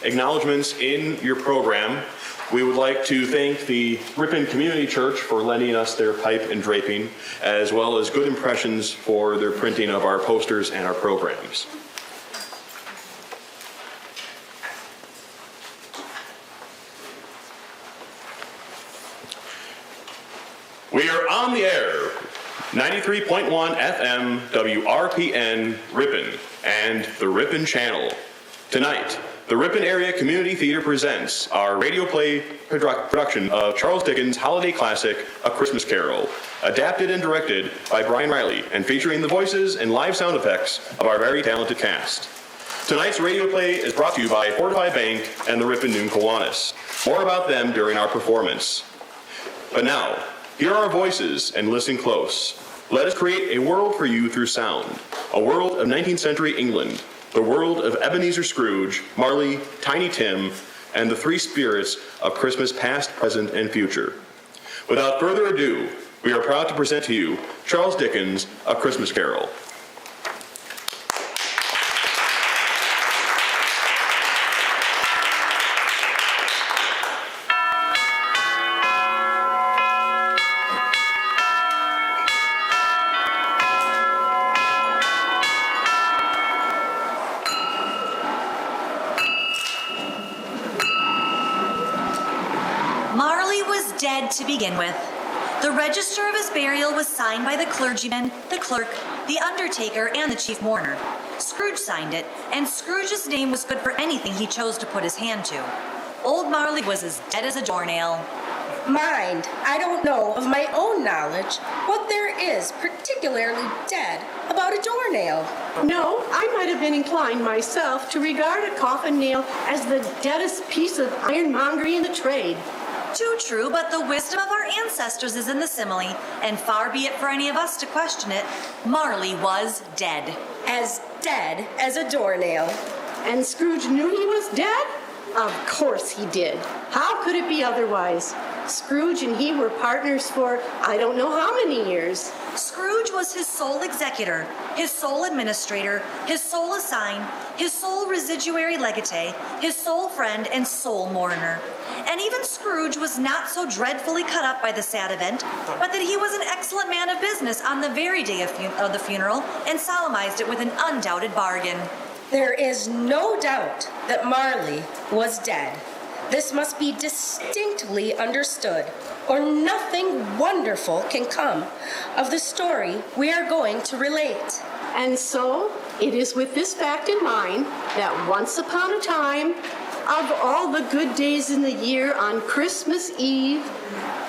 acknowledgments in your program. We would like to thank the Ripon Community Church for lending us their pipe and draping, as well as Good Impressions for their printing of our posters and our programs. We are on the air, 93.1 FM WRPN Ripon and the Ripon Channel. Tonight, the Ripon Area Community Theater presents our radio play production of Charles Dickens' holiday classic, A Christmas Carol, adapted and directed by Brian Reilly and featuring the voices and live sound effects of our very talented cast. Tonight's radio play is brought to you by Fortify Bank and the Ripon Noon Kiwanis. More about them during our performance. But now, hear our voices and listen close. Let us create a world for you through sound, a world of 19th century England, the world of Ebenezer Scrooge, Marley, Tiny Tim, and the three spirits of Christmas past, present, and future. Without further ado, we are proud to present to you Charles Dickens' A Christmas Carol. To begin with. The register of his burial was signed by the clergyman, the clerk, the undertaker, and the chief mourner. Scrooge signed it, and Scrooge's name was good for anything he chose to put his hand to. Old Marley was as dead as a doornail. Mind, I don't know of my own knowledge what there is particularly dead about a doornail. No, I might have been inclined myself to regard a coffin nail as the deadest piece of ironmongery in the trade. Too true, but the wisdom of our ancestors is in the simile, and far be it for any of us to question it, Marley was dead. As dead as a doornail. And Scrooge knew he was dead? Of course he did. How could it be otherwise? Scrooge and he were partners for I don't know how many years. Scrooge was his sole executor, his sole administrator, his sole assign, his sole residuary legatee, his sole friend, and sole mourner. And even Scrooge was not so dreadfully cut up by the sad event, but that he was an excellent man of business on the very day of the funeral and solemnized it with an undoubted bargain. There is no doubt that Marley was dead. This must be distinctly understood, or nothing wonderful can come of the story we are going to relate. And so, it is with this fact in mind that once upon a time, of all the good days in the year on Christmas Eve,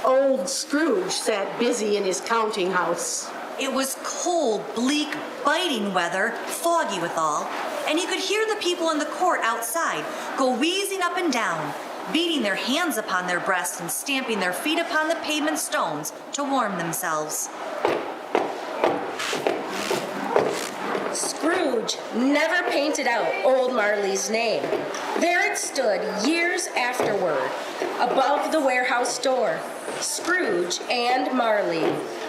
old Scrooge sat busy in his counting house. It was cold, bleak, biting weather, foggy withal, and he could hear the people in the court outside go wheezing up and down, beating their hands upon their breasts and stamping their feet upon the pavement stones to warm themselves. Scrooge never painted out old Marley's name. There it stood years afterward, above the warehouse door, Scrooge and Marley.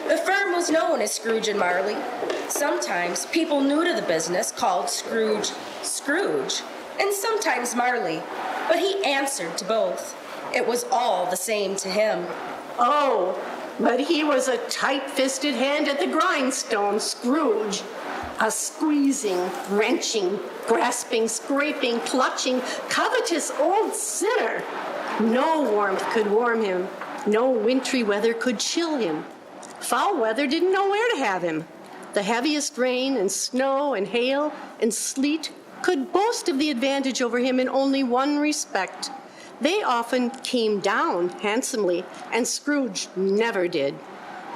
The firm was known as Scrooge and Marley. Sometimes people new to the business called Scrooge Scrooge, and sometimes Marley, but he answered to both. It was all the same to him. Oh, but he was a tight-fisted hand at the grindstone, Scrooge. A squeezing, wrenching, grasping, scraping, clutching, covetous old sinner. No warmth could warm him. No wintry weather could chill him. Foul weather didn't know where to have him. The heaviest rain and snow and hail and sleet could boast of the advantage over him in only one respect. They often came down handsomely, and Scrooge never did.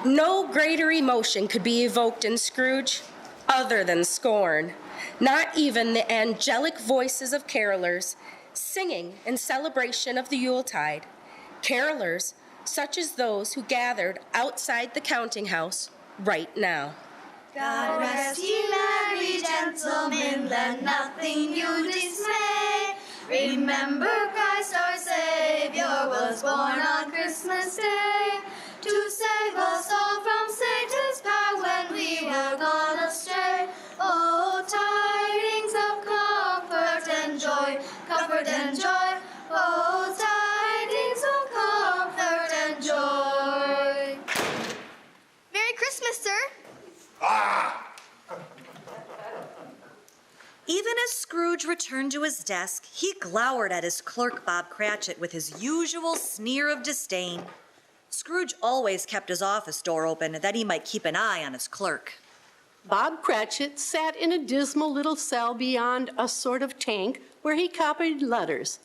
No greater emotion could be evoked in Scrooge other than scorn. Not even the angelic voices of carolers singing in celebration of the Yuletide. Carolers such as those who gathered outside the counting house right now. God rest ye merry gentlemen, let nothing you dismay. Remember Christ our Savior was born on Christmas Day, to save us all from Satan's power when we were gone astray. Oh, tidings of comfort and joy Even as Scrooge returned to his desk, he glowered at his clerk, Bob Cratchit, with his usual sneer of disdain. Scrooge always kept his office door open that he might keep an eye on his clerk. Bob Cratchit sat in a dismal little cell beyond a sort of tank where he copied letters.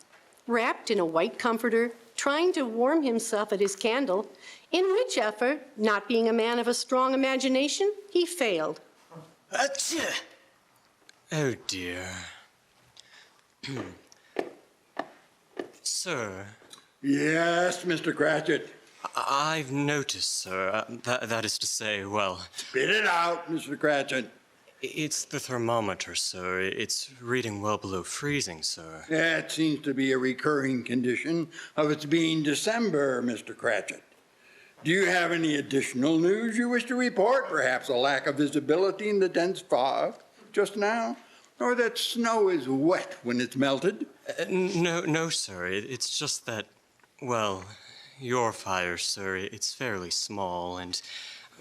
Wrapped in a white comforter, trying to warm himself at his candle, in which effort, not being a man of a strong imagination, he failed. Achoo! Oh, dear. Sir, Yes, Mr. Cratchit. I've noticed, sir, that is to say, well, Spit it out, Mr. Cratchit. it's the thermometer, sir. It's reading well below freezing, sir. That seems to be a recurring condition of its being December, Mr. Cratchit. Do you have any additional news you wish to report? Perhaps a lack of visibility in the dense fog just now? Or that snow is wet when it's melted? No, sir. It's just that, well, your fire, sir, it's fairly small, and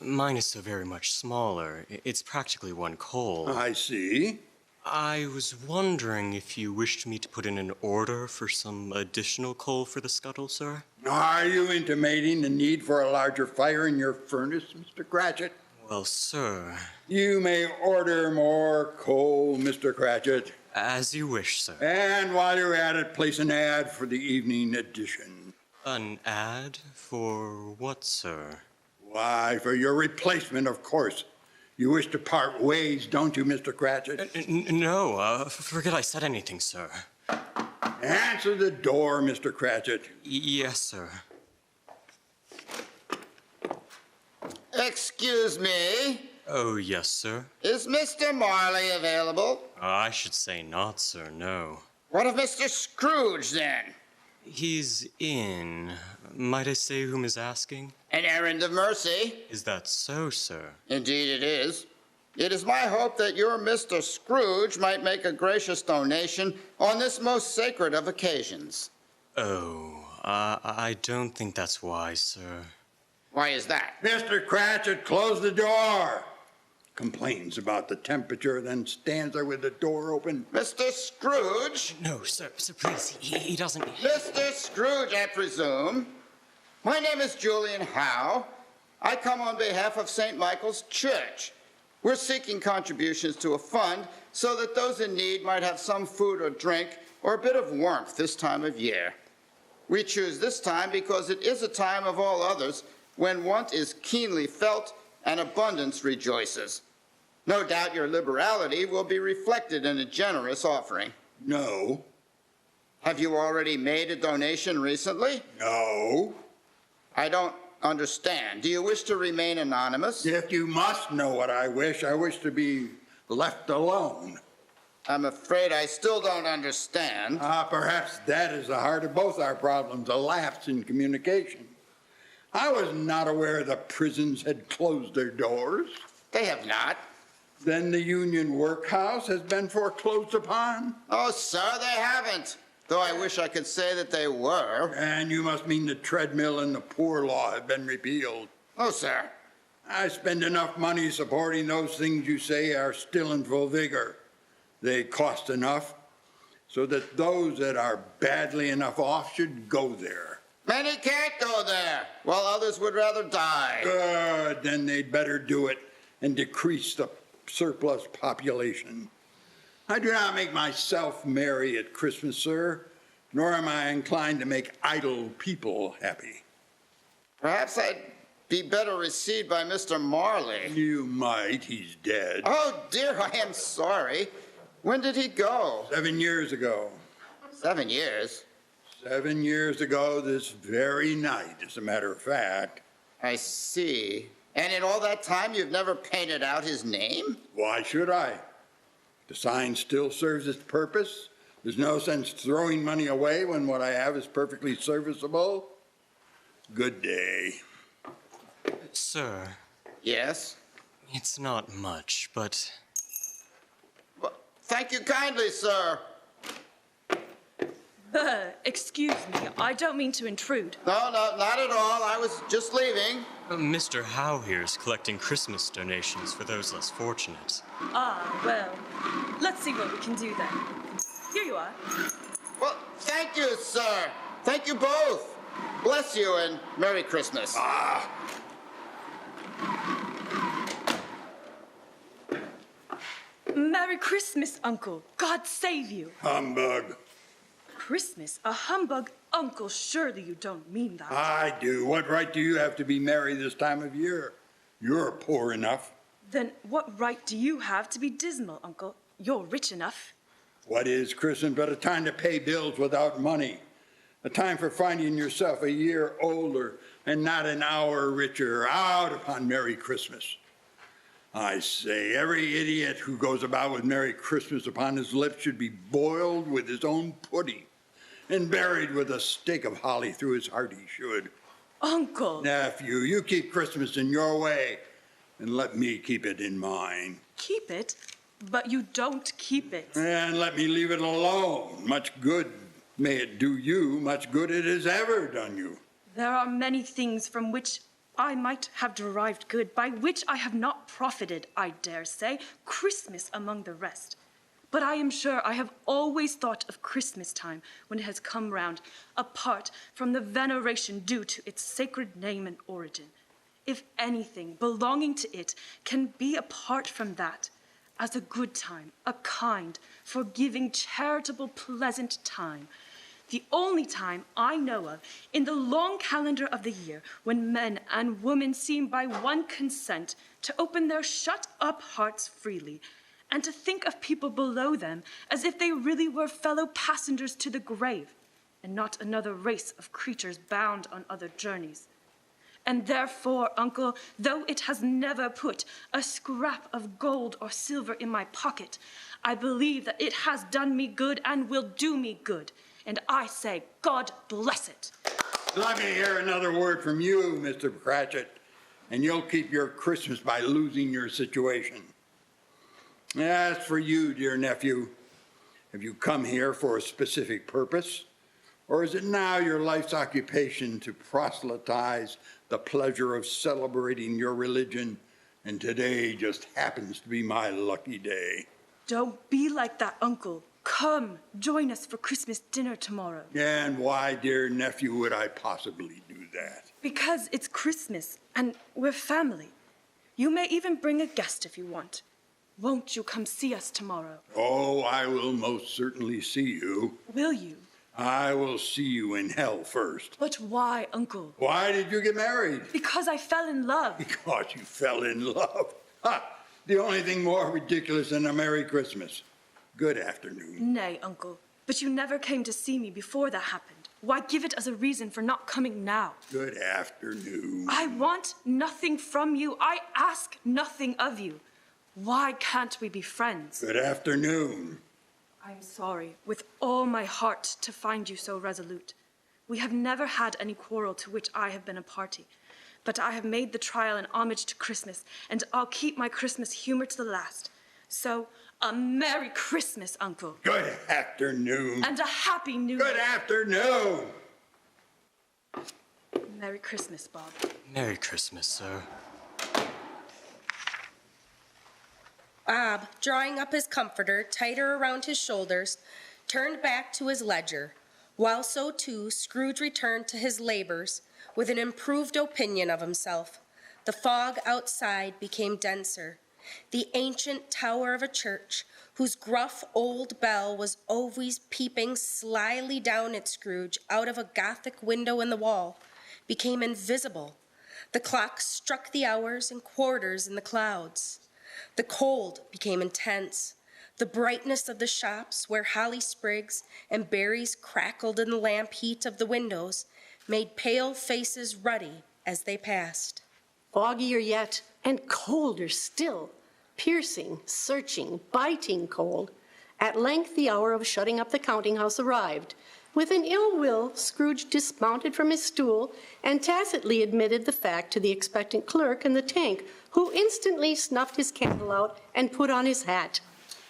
mine is so very much smaller. It's practically one coal. I see. I was wondering if you wished me to put in an order for some additional coal for the scuttle, sir? Are you intimating the need for a larger fire in your furnace, Mr. Cratchit? Well, sir, You may order more coal, Mr. Cratchit. as you wish, sir. And while you're at it, place an ad for the evening edition. An ad? For what, sir? Why, for your replacement, of course. You wish to part ways, don't you, Mr. Cratchit? No, forget I said anything, sir. Answer the door, Mr. Cratchit. Yes, sir. Excuse me, Oh, yes, sir. is Mr. Marley available? I should say not, sir, no. What of Mr. Scrooge, then? He's in. Might I say whom is asking? An errand of mercy? Is that so, sir? Indeed it is. It is my hope that your Mr. Scrooge might make a gracious donation on this most sacred of occasions. Oh, I don't think that's wise, sir. Why is that? Mr. Cratchit, close the door. Complains about the temperature, then stands there with the door open. Mr. Scrooge? No, sir, please, he doesn't... Mr. Scrooge, I presume. My name is Julian Howe. I come on behalf of St. Michael's Church. We're seeking contributions to a fund so that those in need might have some food or drink or a bit of warmth this time of year. We choose this time because it is a time of all others when want is keenly felt and abundance rejoices. No doubt your liberality will be reflected in a generous offering. No. Have you already made a donation recently? No. I don't understand. Do you wish to remain anonymous? If you must know what I wish to be left alone. I'm afraid I still don't understand. Perhaps that is the heart of both our problems, a lapse in communication. I was not aware the prisons had closed their doors. They have not. Then the Union Workhouse has been foreclosed upon. Oh, sir, they haven't. Though I wish I could say that they were. And you must mean the treadmill and the poor law have been repealed. Oh, sir. I spend enough money supporting those things you say are still in full vigor. They cost enough so that those that are badly enough off should go there. Many can't go there, while others would rather die. Good, then they'd better do it and decrease the surplus population. I do not make myself merry at Christmas, sir, nor am I inclined to make idle people happy. Perhaps I'd be better received by Mr. Marley. You might, he's dead. Oh, dear, I am sorry. When did he go? 7 years ago. 7 years? 7 years ago this very night, as a matter of fact. I see. And in all that time, you've never painted out his name? Why should I? The sign still serves its purpose. There's no sense throwing money away when what I have is perfectly serviceable. Good day. Sir, Yes? it's not much, but... Well, thank you kindly, sir. Excuse me, I don't mean to intrude. No, not at all. I was just leaving. Mr. Howe here is collecting Christmas donations for those less fortunate. Ah, well, let's see what we can do then. Here you are. Well, thank you, sir. Thank you both. Bless you and Merry Christmas. Merry Christmas, Uncle. God save you. Humbug. Christmas? A humbug? Uncle, surely you don't mean that. I do. What right do you have to be merry this time of year? You're poor enough. Then what right do you have to be dismal, Uncle? You're rich enough. What is Christmas but a time to pay bills without money? A time for finding yourself a year older and not an hour richer. Out upon Merry Christmas. I say, every idiot who goes about with Merry Christmas upon his lips should be boiled with his own pudding and buried with a stake of holly through his heart he should. Uncle! Nephew, you keep Christmas in your way and let me keep it in mine. Keep it? But you don't keep it. And let me leave it alone. Much good may it do you, much good it has ever done you. There are many things from which I might have derived good, by which I have not profited, I dare say, Christmas among the rest. But I am sure I have always thought of Christmas time when it has come round, apart from the veneration due to its sacred name and origin. If anything belonging to it can be apart from that, as a good time, a kind, forgiving, charitable, pleasant time, the only time I know of in the long calendar of the year when men and women seem by one consent to open their shut-up hearts freely and to think of people below them as if they really were fellow passengers to the grave and not another race of creatures bound on other journeys. And therefore, Uncle, though it has never put a scrap of gold or silver in my pocket, I believe that it has done me good and will do me good. And I say, God bless it. Let me hear another word from you, Mr. Cratchit, and you'll keep your Christmas by losing your situation. As for you, dear nephew, have you come here for a specific purpose? Or is it now your life's occupation to proselytize the pleasure of celebrating your religion, and today just happens to be my lucky day? Don't be like that, Uncle. Come, join us for Christmas dinner tomorrow. And why, dear nephew, would I possibly do that? Because it's Christmas, and we're family. You may even bring a guest if you want. Won't you come see us tomorrow? Oh, I will most certainly see you. Will you? I will see you in hell first. But why, Uncle? Why did you get married? Because I fell in love. Because you fell in love. Ha! The only thing more ridiculous than a Merry Christmas. Good afternoon. Nay, Uncle, but you never came to see me before that happened. Why give it as a reason for not coming now? Good afternoon. I want nothing from you. I ask nothing of you. Why can't we be friends? Good afternoon. I'm sorry, with all my heart, to find you so resolute. We have never had any quarrel to which I have been a party, but I have made the trial an homage to Christmas, and I'll keep my Christmas humor to the last. So, a Merry Christmas, Uncle. Good afternoon. And a Happy New Year. Good afternoon. Merry Christmas, Bob. Merry Christmas, sir. Bob, drawing up his comforter tighter around his shoulders, turned back to his ledger, while so too Scrooge returned to his labors with an improved opinion of himself. The fog outside became denser. The ancient tower of a church, whose gruff old bell was always peeping slyly down at Scrooge out of a Gothic window in the wall, became invisible. The clock struck the hours and quarters in the clouds. The cold became intense. The brightness of the shops, where holly sprigs and berries crackled in the lamp heat of the windows, made pale faces ruddy as they passed. Foggier yet, and colder still. Piercing, searching, biting cold. At length the hour of shutting up the counting house arrived. With an ill will, Scrooge dismounted from his stool and tacitly admitted the fact to the expectant clerk in the tank, who instantly snuffed his candle out and put on his hat.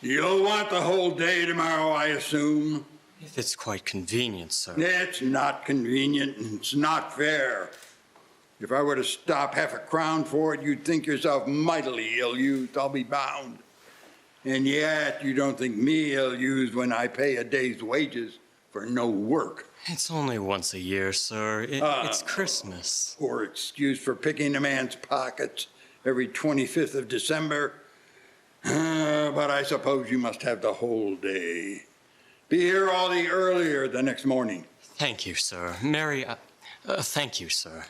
You'll want the whole day tomorrow, I assume? If it's quite convenient, sir. It's not convenient and it's not fair. If I were to stop half a crown for it, you'd think yourself mightily ill-used, I'll be bound. And yet, you don't think me ill-used when I pay a day's wages for no work. It's only once a year, sir. It's Christmas. Poor excuse for picking a man's pockets every 25th of December. But I suppose you must have the whole day. Be here all the earlier the next morning. Thank you, sir. Mary, thank you, sir.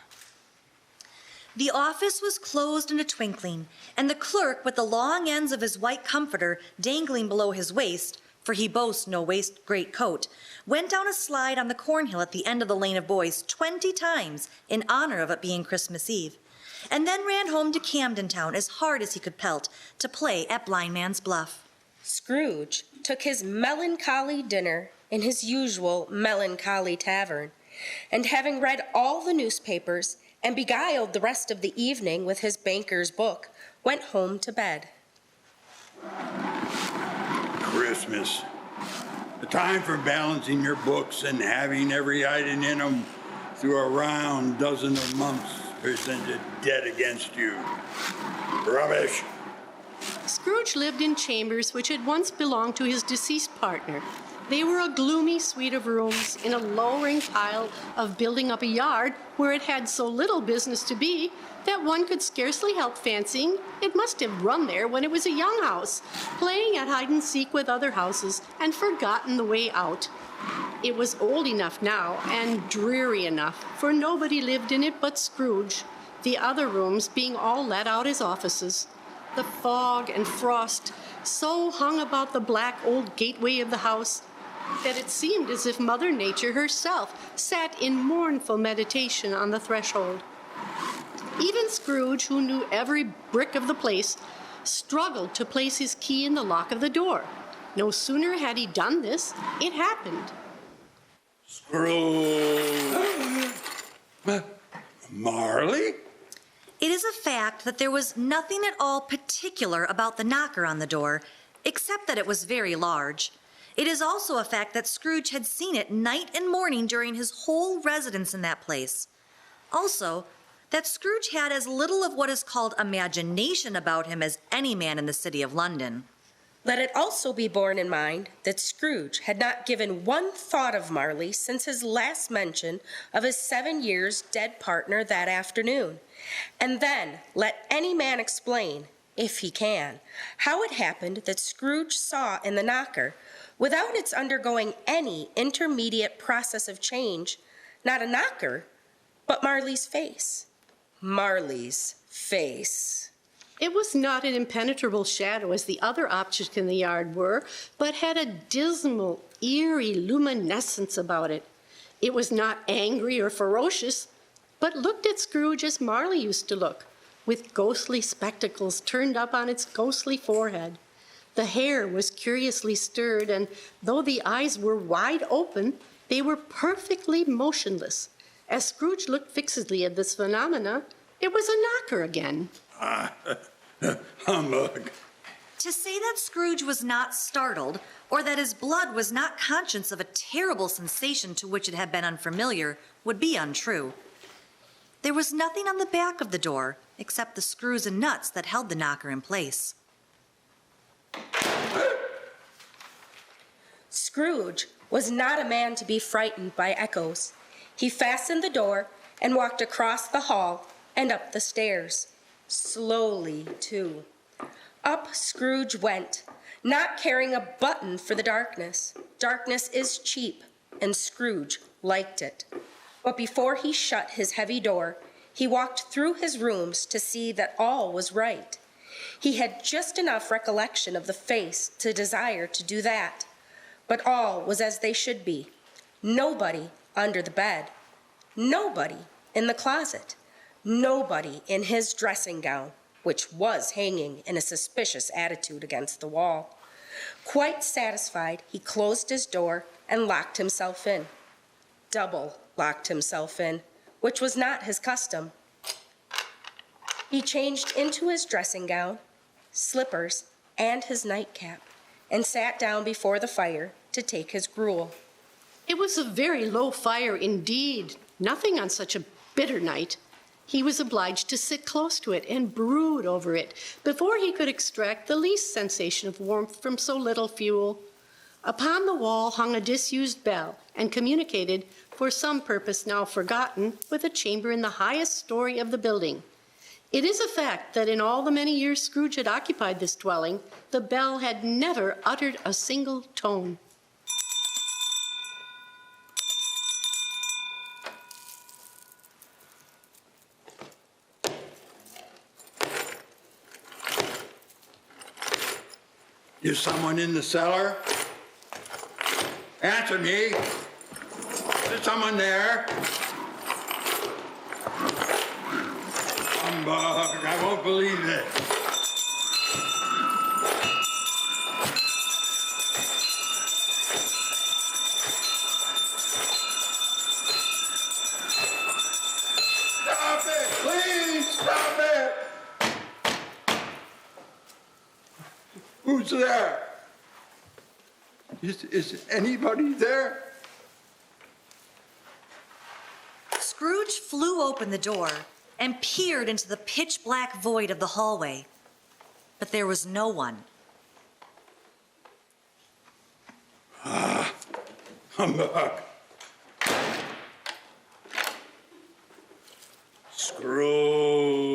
The office was closed in a twinkling, and the clerk, with the long ends of his white comforter dangling below his waist, for he boasts no waist greatcoat, went down a slide on the cornhill at the end of the lane of boys 20 times in honor of it being Christmas Eve, and then ran home to Camden Town as hard as he could pelt to play at Blind Man's Bluff. Scrooge took his melancholy dinner in his usual melancholy tavern, and having read all the newspapers and beguiled the rest of the evening with his banker's book, went home to bed. Christmas. The time for balancing your books and having every item in them through a round dozen of months presented dead against you. Rubbish. Scrooge lived in chambers which had once belonged to his deceased partner. They were a gloomy suite of rooms in a lowering pile of building up a yard where it had so little business to be that one could scarcely help fancying it must have run there when it was a young house, playing at hide-and-seek with other houses and forgotten the way out. It was old enough now and dreary enough, for nobody lived in it but Scrooge, the other rooms being all let out as offices. The fog and frost so hung about the black old gateway of the house that it seemed as if Mother Nature herself sat in mournful meditation on the threshold. Even Scrooge, who knew every brick of the place, struggled to place his key in the lock of the door. No sooner had he done this, it happened. Scrooge. Marley? It is a fact that there was nothing at all particular about the knocker on the door, except that it was very large. It is also a fact that Scrooge had seen it night and morning during his whole residence in that place. Also, that Scrooge had as little of what is called imagination about him as any man in the city of London. Let it also be borne in mind that Scrooge had not given one thought of Marley since his last mention of his 7 years dead partner that afternoon. And then let any man explain, if he can, how it happened that Scrooge saw in the knocker, without its undergoing any intermediate process of change, not a knocker, but Marley's face. Marley's face. It was not an impenetrable shadow as the other objects in the yard were, but had a dismal, eerie luminescence about it. It was not angry or ferocious, but looked at Scrooge as Marley used to look, with ghostly spectacles turned up on its ghostly forehead. The hair was curiously stirred, and though the eyes were wide open, they were perfectly motionless. As Scrooge looked fixedly at this phenomena, it was a knocker again. Humbug. To say that Scrooge was not startled, or that his blood was not conscious of a terrible sensation to which it had been unfamiliar, would be untrue. There was nothing on the back of the door except the screws and nuts that held the knocker in place. Scrooge was not a man to be frightened by echoes. He fastened the door and walked across the hall and up the stairs. Slowly, too. Up Scrooge went, not caring a button for the darkness. Darkness is cheap, and Scrooge liked it. But before he shut his heavy door, he walked through his rooms to see that all was right. He had just enough recollection of the face to desire to do that. But all was as they should be. Nobody under the bed. Nobody in the closet. Nobody in his dressing gown, which was hanging in a suspicious attitude against the wall. Quite satisfied, he closed his door and locked himself in. Double locked himself in, which was not his custom. He changed into his dressing gown, slippers, and his nightcap, and sat down before the fire to take his gruel. It was a very low fire indeed, nothing on such a bitter night. He was obliged to sit close to it and brood over it before he could extract the least sensation of warmth from so little fuel. Upon the wall hung a disused bell and communicated, for some purpose now forgotten, with a chamber in the highest story of the building. It is a fact that in all the many years Scrooge had occupied this dwelling, the bell had never uttered a single tone. Is someone in the cellar? Answer me. Is there someone there? Humbug, I won't believe it. Stop it, please, stop it. Who's there? Is anybody there? Scrooge flew open the door and peered into the pitch-black void of the hallway. But there was no one. Humbug. Scrooge.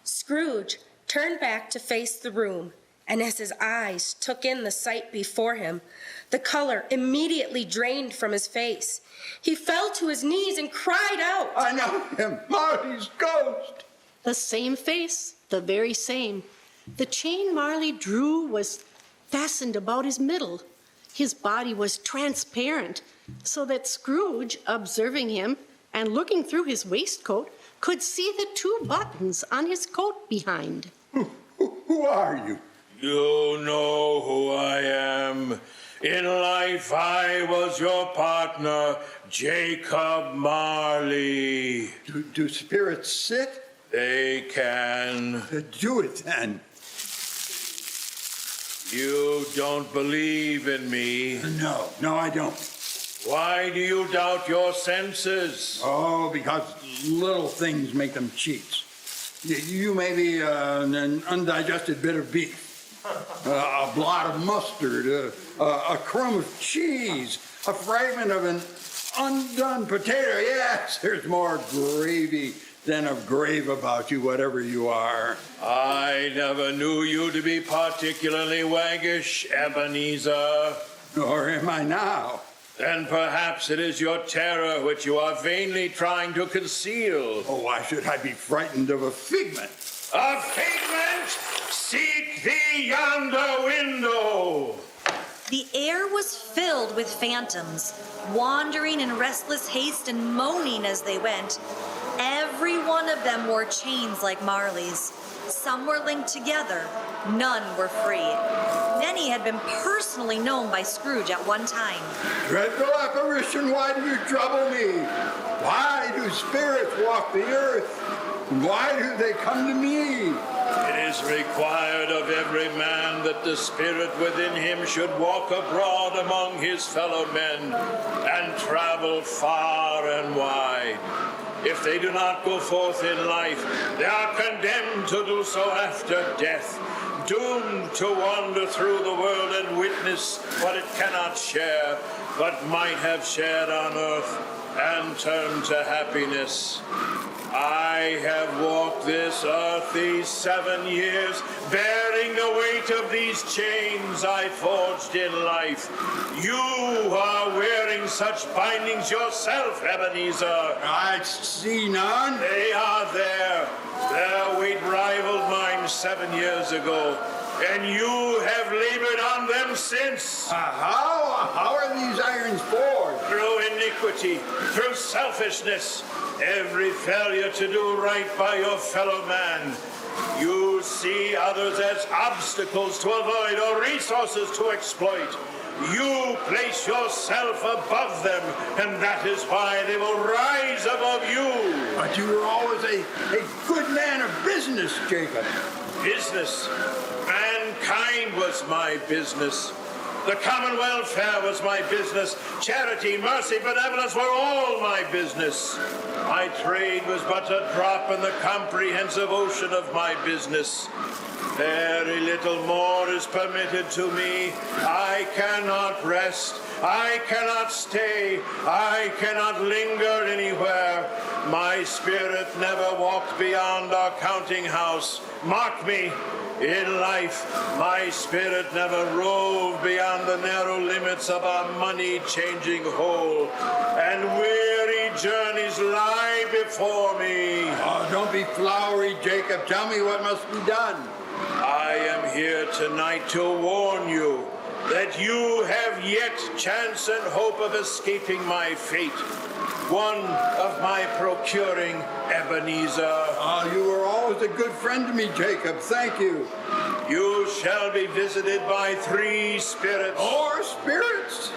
Scrooge turned back to face the room, and as his eyes took in the sight before him, the color immediately drained from his face. He fell to his knees and cried out, I know him, Marley's ghost. The same face, the very same. The chain Marley drew was fastened about his middle. His body was transparent, so that Scrooge, observing him and looking through his waistcoat, could see the 2 buttons on his coat behind. Who are you? You know who I am. In life, I was your partner, Jacob Marley. Do spirits sit? They can. Do it then. You don't believe in me. No, I don't. Why do you doubt your senses? Oh, because little things make them cheats. You may be an undigested bit of beef, a blot of mustard, a crumb of cheese, a fragment of an undone potato. Yes, there's more gravy than of grave about you, whatever you are. I never knew you to be particularly waggish, Ebenezer. Nor am I now. Then perhaps it is your terror which you are vainly trying to conceal. Oh, why should I be frightened of a figment? A figment? Seek thee yonder window. The air was filled with phantoms, wandering in restless haste and moaning as they went. Every one of them wore chains like Marley's. Some were linked together, none were free. Many had been personally known by Scrooge at one time. Dreadful apparition, why do you trouble me? Why do spirits walk the earth? Why do they come to me? It is required of every man that the spirit within him should walk abroad among his fellow men and travel far and wide. If they do not go forth in life, they are condemned to do so after death, doomed to wander through the world and witness what it cannot share, but might have shared on earth and turn to happiness. I have walked this earth these 7 years, bearing the weight of these chains I forged in life. You are wearing such bindings yourself, Ebenezer. I see none. They are there. Their weight rivaled mine 7 years ago, and you have labored on them since. How are these irons forged? Through iniquity, through selfishness, every failure to do right by your fellow man. You see others as obstacles to avoid or resources to exploit. You place yourself above them, and that is why they will rise above you. But you were always a good man of business, Jacob. Business? Mankind was my business. The common welfare was my business. Charity, mercy, benevolence were all my business. My trade was but a drop in the comprehensive ocean of my business. Very little more is permitted to me. I cannot rest. I cannot stay. I cannot linger anywhere. My spirit never walked beyond our counting house. Mark me. In life, my spirit never roved beyond the narrow limits of our money-changing hole, and weary journeys lie before me. Oh, don't be flowery, Jacob. Tell me what must be done. I am here tonight to warn you that you have yet chance and hope of escaping my fate. One of my procuring, Ebenezer. Oh, you were always a good friend to me, Jacob. Thank you. You shall be visited by 3 spirits. Or spirits?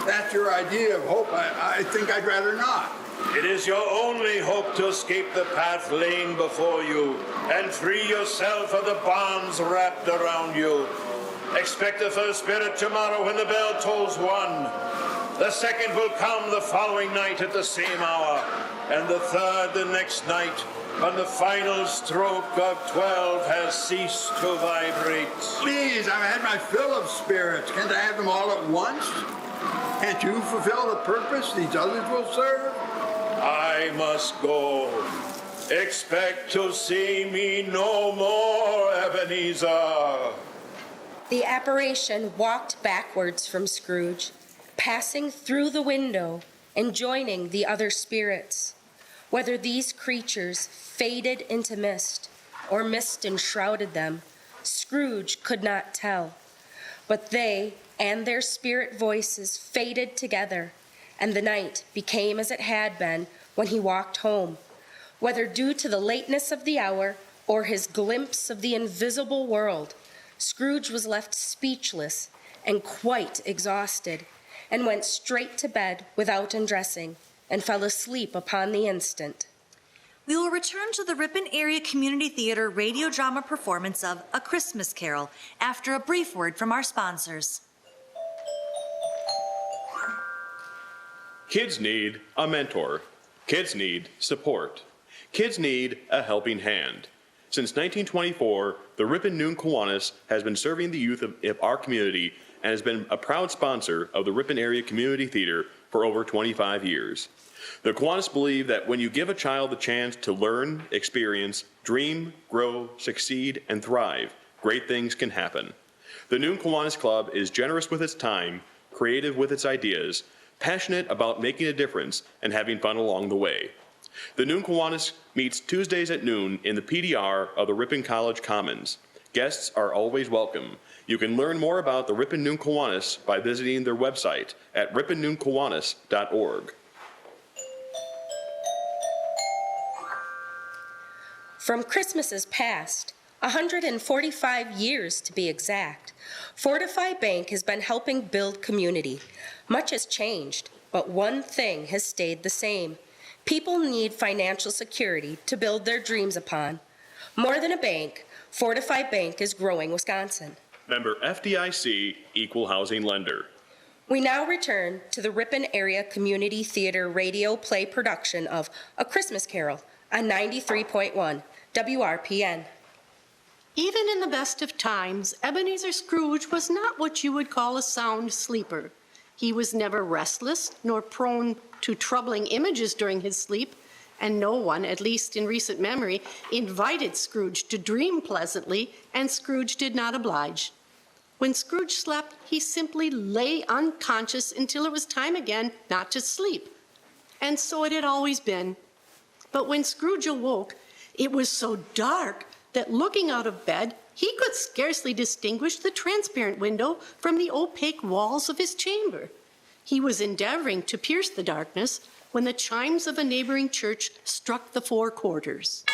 That's your idea of hope. I think I'd rather not. It is your only hope to escape the path laying before you and free yourself of the bonds wrapped around you. Expect the first spirit tomorrow when the bell tolls 1. The second will come the following night at the same hour, and the third the next night when the final stroke of 12 has ceased to vibrate. Please, I've had my fill of spirits. Can't I have them all at once? Can't you fulfill the purpose these others will serve? I must go. Expect to see me no more, Ebenezer. The apparition walked backwards from Scrooge, passing through the window and joining the other spirits. Whether these creatures faded into mist or mist enshrouded them, Scrooge could not tell. But they and their spirit voices faded together, and the night became as it had been when he walked home. Whether due to the lateness of the hour or his glimpse of the invisible world, Scrooge was left speechless and quite exhausted, and went straight to bed without undressing, and fell asleep upon the instant. We will return to the Ripon Area Community Theater radio drama performance of A Christmas Carol after a brief word from our sponsors. Kids need a mentor. Kids need support. Kids need a helping hand. Since 1924, the Ripon Noon Kiwanis has been serving the youth of our community and has been a proud sponsor of the Ripon Area Community Theater for over 25 years. The Kiwanis believe that when you give a child the chance to learn, experience, dream, grow, succeed, and thrive, great things can happen. The Noon Kiwanis Club is generous with its time, creative with its ideas, passionate about making a difference, and having fun along the way. The Noon Kiwanis meets Tuesdays at noon in the PDR of the Ripon College Commons. Guests are always welcome. You can learn more about the Ripon Noon Kiwanis by visiting their website at riponnoonkiwanis.org. From Christmases past, 145 years to be exact, Fortify Bank has been helping build community. Much has changed, but one thing has stayed the same. People need financial security to build their dreams upon. More than a bank, Fortify Bank is growing Wisconsin. Member FDIC, Equal Housing Lender. We now return to the Ripon Area Community Theater radio play production of A Christmas Carol on 93.1 WRPN. Even in the best of times, Ebenezer Scrooge was not what you would call a sound sleeper. He was never restless nor prone to troubling images during his sleep, and no one, at least in recent memory, invited Scrooge to dream pleasantly, and Scrooge did not oblige. When Scrooge slept, he simply lay unconscious until it was time again not to sleep. And so it had always been. But when Scrooge awoke, it was so dark that looking out of bed, he could scarcely distinguish the transparent window from the opaque walls of his chamber. He was endeavoring to pierce the darkness when the chimes of a neighboring church struck the 4 quarters.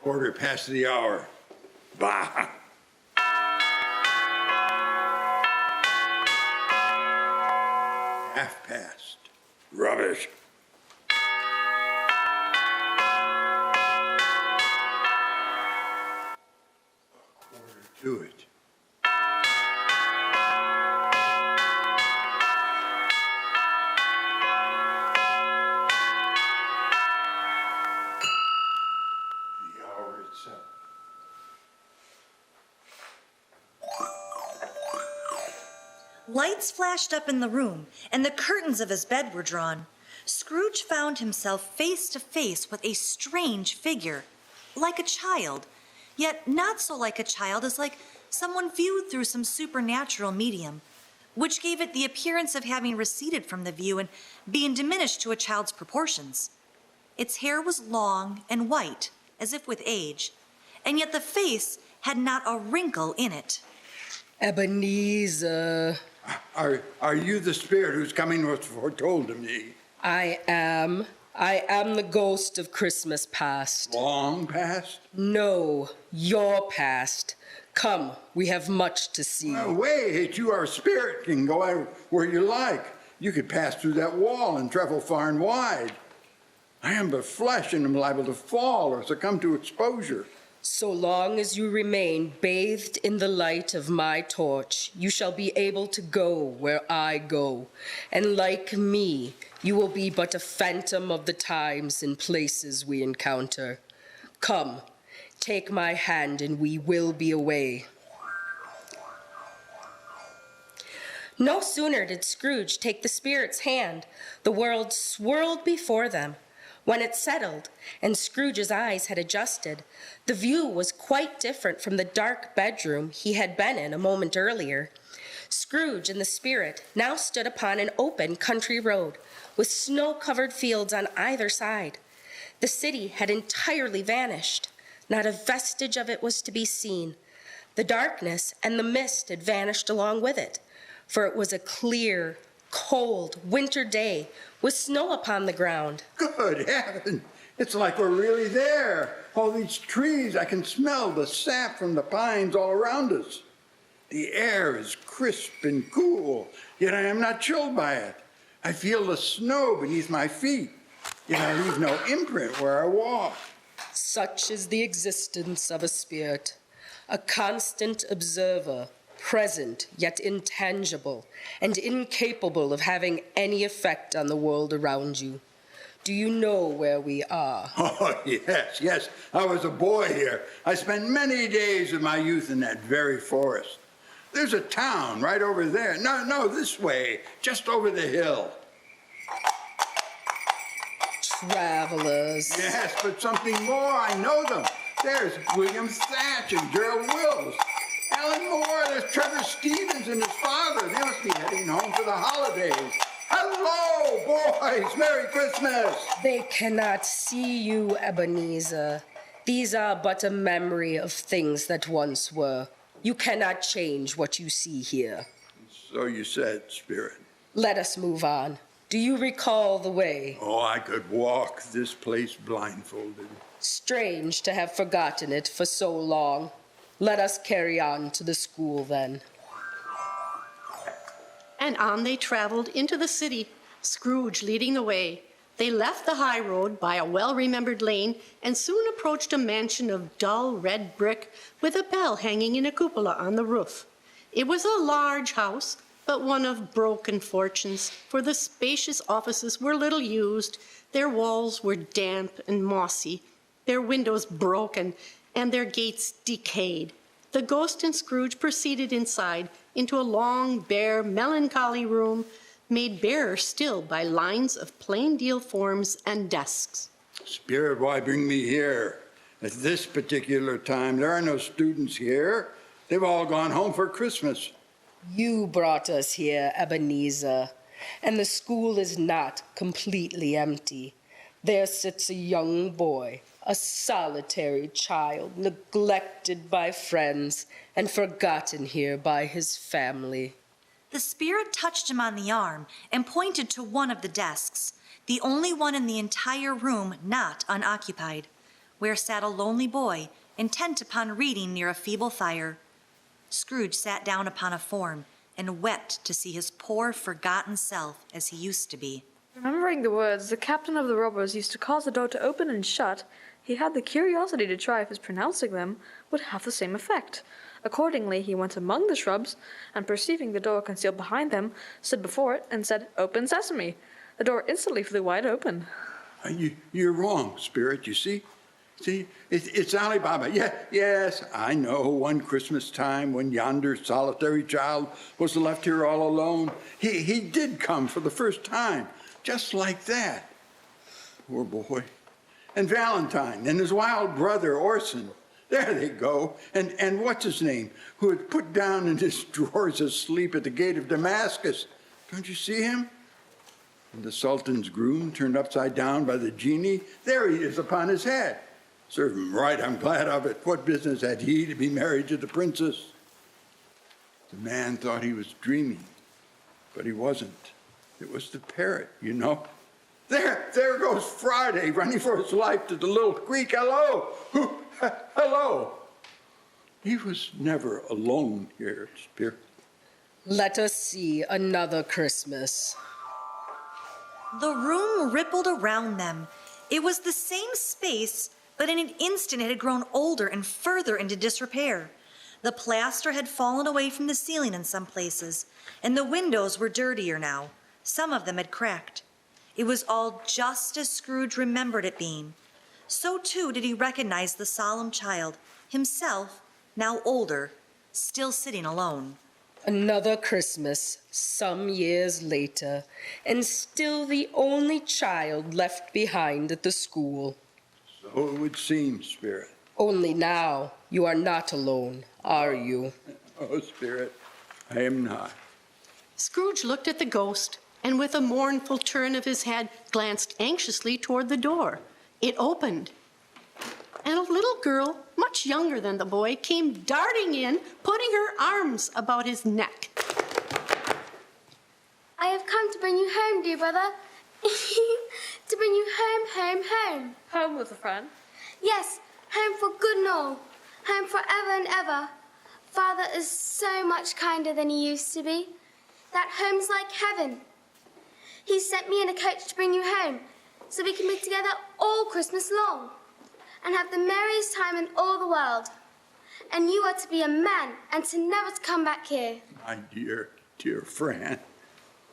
Quarter past the hour. Bah! Half past. Rubbish. Quarter to it. Lights flashed up in the room, and the curtains of his bed were drawn. Scrooge found himself face to face with a strange figure, like a child, yet not so like a child as like someone viewed through some supernatural medium, which gave it the appearance of having receded from the view and being diminished to a child's proportions. Its hair was long and white, as if with age, and yet the face had not a wrinkle in it. Ebenezer. Are you the spirit whose coming was foretold to me? I am the ghost of Christmas past. Long past? No, your past. Come, we have much to see. Oh, wait, you are a spirit, can go out where you like. You could pass through that wall and travel far and wide. I am but flesh and am liable to fall or succumb to exposure. So long as you remain bathed in the light of my torch, you shall be able to go where I go. And like me, you will be but a phantom of the times and places we encounter. Come, take my hand and we will be away. No sooner did Scrooge take the spirit's hand, the world swirled before them. When it settled and Scrooge's eyes had adjusted, the view was quite different from the dark bedroom he had been in a moment earlier. Scrooge and the spirit now stood upon an open country road with snow-covered fields on either side. The city had entirely vanished. Not a vestige of it was to be seen. The darkness and the mist had vanished along with it, for it was a clear, cold winter day with snow upon the ground. Good heaven! It's like we're really there. All these trees, I can smell the sap from the pines all around us. The air is crisp and cool, yet I am not chilled by it. I feel the snow beneath my feet, yet I leave no imprint where I walk. Such is the existence of a spirit, a constant observer, present yet intangible, and incapable of having any effect on the world around you. Do you know where we are? Oh, yes. I was a boy here. I spent many days of my youth in that very forest. There's a town right over there. No, this way, just over the hill. Travelers. Yes, but something more. I know them. There's William Thatch and Gerald Wills. Alan Moore, there's Trevor Stevens and his father. They must be heading home for the holidays. Hello, boys. Merry Christmas. They cannot see you, Ebenezer. These are but a memory of things that once were. You cannot change what you see here. So you said, Spirit. Let us move on. Do you recall the way? Oh, I could walk this place blindfolded. Strange to have forgotten it for so long. Let us carry on to the school, then. And on they traveled into the city, Scrooge leading the way. They left the high road by a well-remembered lane and soon approached a mansion of dull red brick with a bell hanging in a cupola on the roof. It was a large house, but one of broken fortunes, for the spacious offices were little used, their walls were damp and mossy, their windows broken, and their gates decayed. The ghost and Scrooge proceeded inside into a long, bare, melancholy room, made barer still by lines of plain deal forms and desks. Spirit, why bring me here? At this particular time, there are no students here. They've all gone home for Christmas. You brought us here, Ebenezer, and the school is not completely empty. There sits a young boy, a solitary child, neglected by friends and forgotten here by his family. The spirit touched him on the arm and pointed to one of the desks, the only one in the entire room not unoccupied, where sat a lonely boy, intent upon reading near a feeble fire. Scrooge sat down upon a form and wept to see his poor, forgotten self as he used to be. Remembering the words the captain of the robbers used to cause the door to open and shut, he had the curiosity to try if his pronouncing them would have the same effect. Accordingly, he went among the shrubs, and perceiving the door concealed behind them, stood before it and said, "Open sesame." The door instantly flew wide open. You're wrong, Spirit, you see. See, it's Alibaba. Yes, I know. One Christmas time when yonder solitary child was left here all alone, he did come for the first time, just like that. Poor boy. And Valentine and his wild brother Orson. There they go. And what's his name, who had put down in his drawers asleep at the gate of Damascus. Don't you see him? And the Sultan's groom turned upside down by the genie. There he is upon his head. Serve him right, I'm glad of it. What business had he to be married to the princess? The man thought he was dreaming, but he wasn't. It was the parrot, you know. There goes Friday, running for his life to the little creek. Hello! Hello! He was never alone here, Spirit. Let us see another Christmas. The room rippled around them. It was the same space, but in an instant it had grown older and further into disrepair. The plaster had fallen away from the ceiling in some places, and the windows were dirtier now. Some of them had cracked. It was all just as Scrooge remembered it being. So too did he recognize the solemn child, himself, now older, still sitting alone. Another Christmas, some years later, and still the only child left behind at the school. So it would seem, Spirit. Only now you are not alone, are you? Oh, Spirit, I am not. Scrooge looked at the ghost and with a mournful turn of his head glanced anxiously toward the door. It opened, and a little girl, much younger than the boy, came darting in, putting her arms about his neck. I have come to bring you home, dear brother. To bring you home. Home with a friend. Yes, home for good and all. Home forever and ever. Father is so much kinder than he used to be. That home's like heaven. He sent me in a coach to bring you home, so we can be together all Christmas long and have the merriest time in all the world. And you are to be a man and to never to come back here. My dear Fran.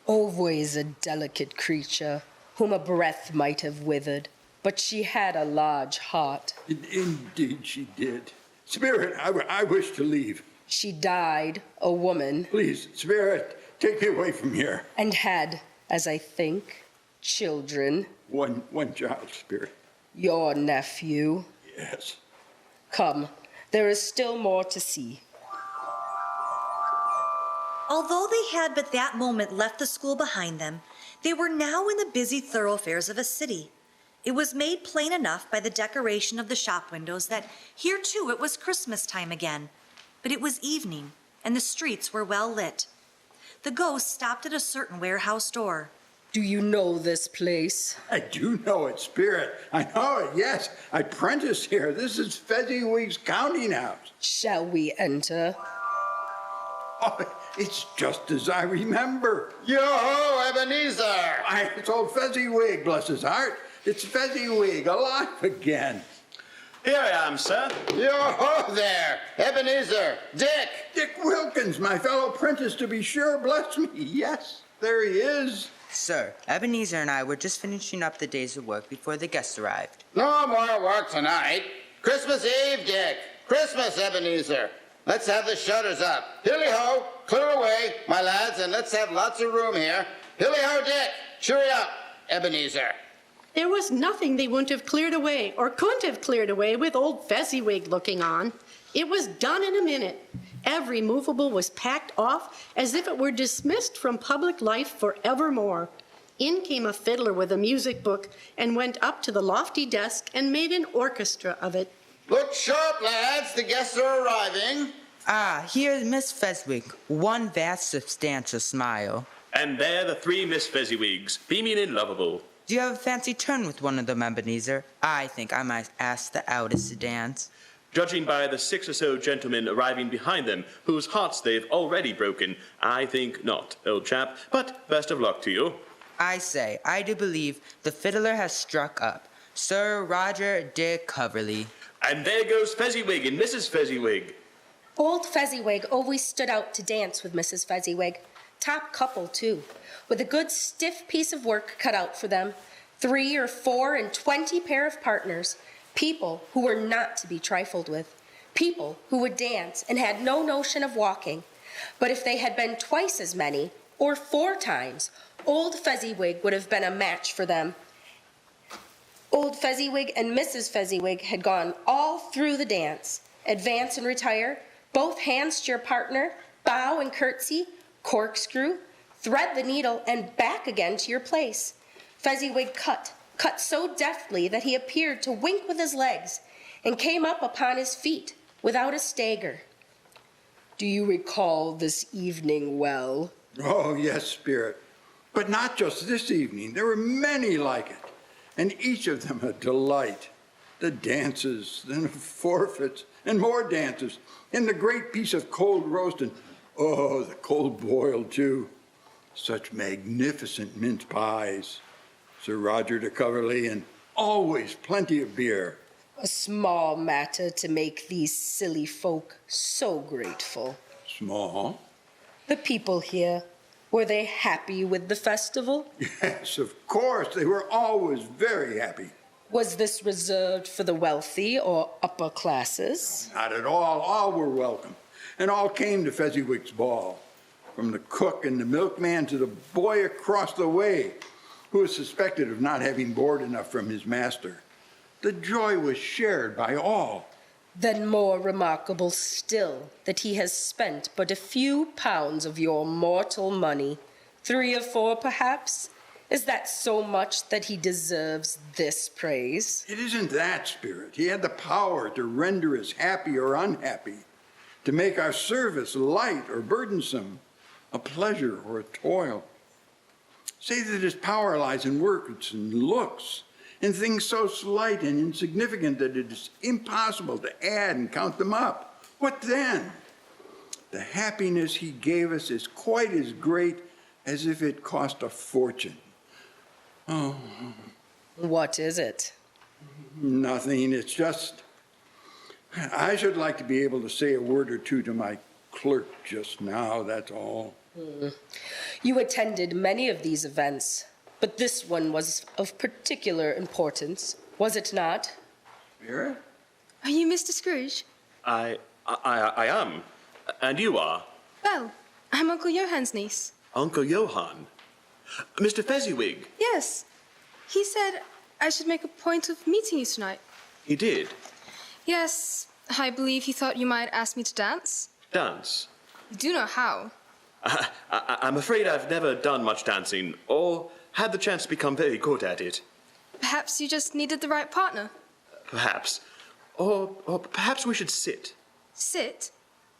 Always a delicate creature, whom a breath might have withered, but she had a large heart. Indeed she did. Spirit, I wish to leave. She died a woman. Please, Spirit, take me away from here. And had, as I think, children. One child, Spirit. Your nephew. Yes. Come, there is still more to see. Although they had but that moment left the school behind them, they were now in the busy thoroughfares of a city. It was made plain enough by the decoration of the shop windows that here too it was Christmas time again. But it was evening, and the streets were well lit. The ghost stopped at a certain warehouse door. Do you know this place? I do know it, Spirit. I know it, yes. I apprenticed here. This is Fezziwig's counting house. Shall we enter? Oh, it's just as I remember. Yo-ho, Ebenezer! It's old Fezziwig, bless his heart. It's Fezziwig, alive again. Here I am, sir. Yo-ho there! Ebenezer! Dick! Dick Wilkins, my fellow apprentice, to be sure, bless me. Yes, there he is. Sir, Ebenezer and I were just finishing up the days of work before the guests arrived. No more work tonight. Christmas Eve, Dick. Christmas, Ebenezer. Let's have the shutters up. Hilly-ho, clear away, my lads, and let's have lots of room here. Hilly-ho, Dick. Cheery up, Ebenezer. There was nothing they wouldn't have cleared away or couldn't have cleared away with old Fezziwig looking on. It was done in a minute. Every movable was packed off as if it were dismissed from public life forevermore. In came a fiddler with a music book and went up to the lofty desk and made an orchestra of it. Look sharp, lads. The guests are arriving. Ah, here's Miss Fezziwig, one vast substantial smile. And there the three Miss Fezziwigs, beaming and lovable. Do you have a fancy turn with one of them, Ebenezer? I think I might ask the eldest to dance. Judging by the 6 or so gentlemen arriving behind them, whose hearts they've already broken, I think not, old chap, but best of luck to you. I say, I do believe the fiddler has struck up. Sir Roger de Coverley. And there goes Fezziwig and Mrs. Fezziwig. Old Fezziwig always stood out to dance with Mrs. Fezziwig. Top couple, too, with a good stiff piece of work cut out for them. 3 or 4 and 20 pair of partners. People who were not to be trifled with. People who would dance and had no notion of walking. But if they had been twice as many, or 4 times, old Fezziwig would have been a match for them. Old Fezziwig and Mrs. Fezziwig had gone all through the dance. Advance and retire, both hands to your partner, bow and curtsy, corkscrew, thread the needle, and back again to your place. Fezziwig cut so deftly that he appeared to wink with his legs, and came up upon his feet without a stagger. Do you recall this evening well? Oh, yes, Spirit. But not just this evening. There were many like it, and each of them a delight. The dances, then forfeits, and more dances, and the great piece of cold roast, and oh, the cold boiled too. Such magnificent mince pies. Sir Roger de Coverley, and always plenty of beer. A small matter to make these silly folk so grateful. Small? The people here, were they happy with the festival? Yes, of course. They were always very happy. Was this reserved for the wealthy or upper classes? Not at all. All were welcome, and all came to Fezziwig's ball. From the cook and the milkman to the boy across the way, who was suspected of not having board enough from his master. The joy was shared by all. Then more remarkable still that he has spent but a few pounds of your mortal money, 3 or 4 perhaps. Is that so much that he deserves this praise? It isn't that, Spirit. He had the power to render us happy or unhappy, to make our service light or burdensome, a pleasure or a toil. Say that his power lies in words and looks, in things so slight and insignificant that it is impossible to add and count them up. What then? The happiness he gave us is quite as great as if it cost a fortune. Oh. What is it? Nothing. It's just, I should like to be able to say a word or two to my clerk just now, that's all. You attended many of these events, but this one was of particular importance, was it not? Spirit? Are you Mr. Scrooge? I am. And you are? Well, I'm Uncle Johann's niece. Uncle Johann. Mr. Fezziwig. Yes. He said I should make a point of meeting you tonight. He did? Yes, I believe he thought you might ask me to dance. Dance? You do know how. I'm afraid I've never done much dancing, or had the chance to become very good at it. Perhaps you just needed the right partner. Perhaps. Or perhaps we should sit. Sit?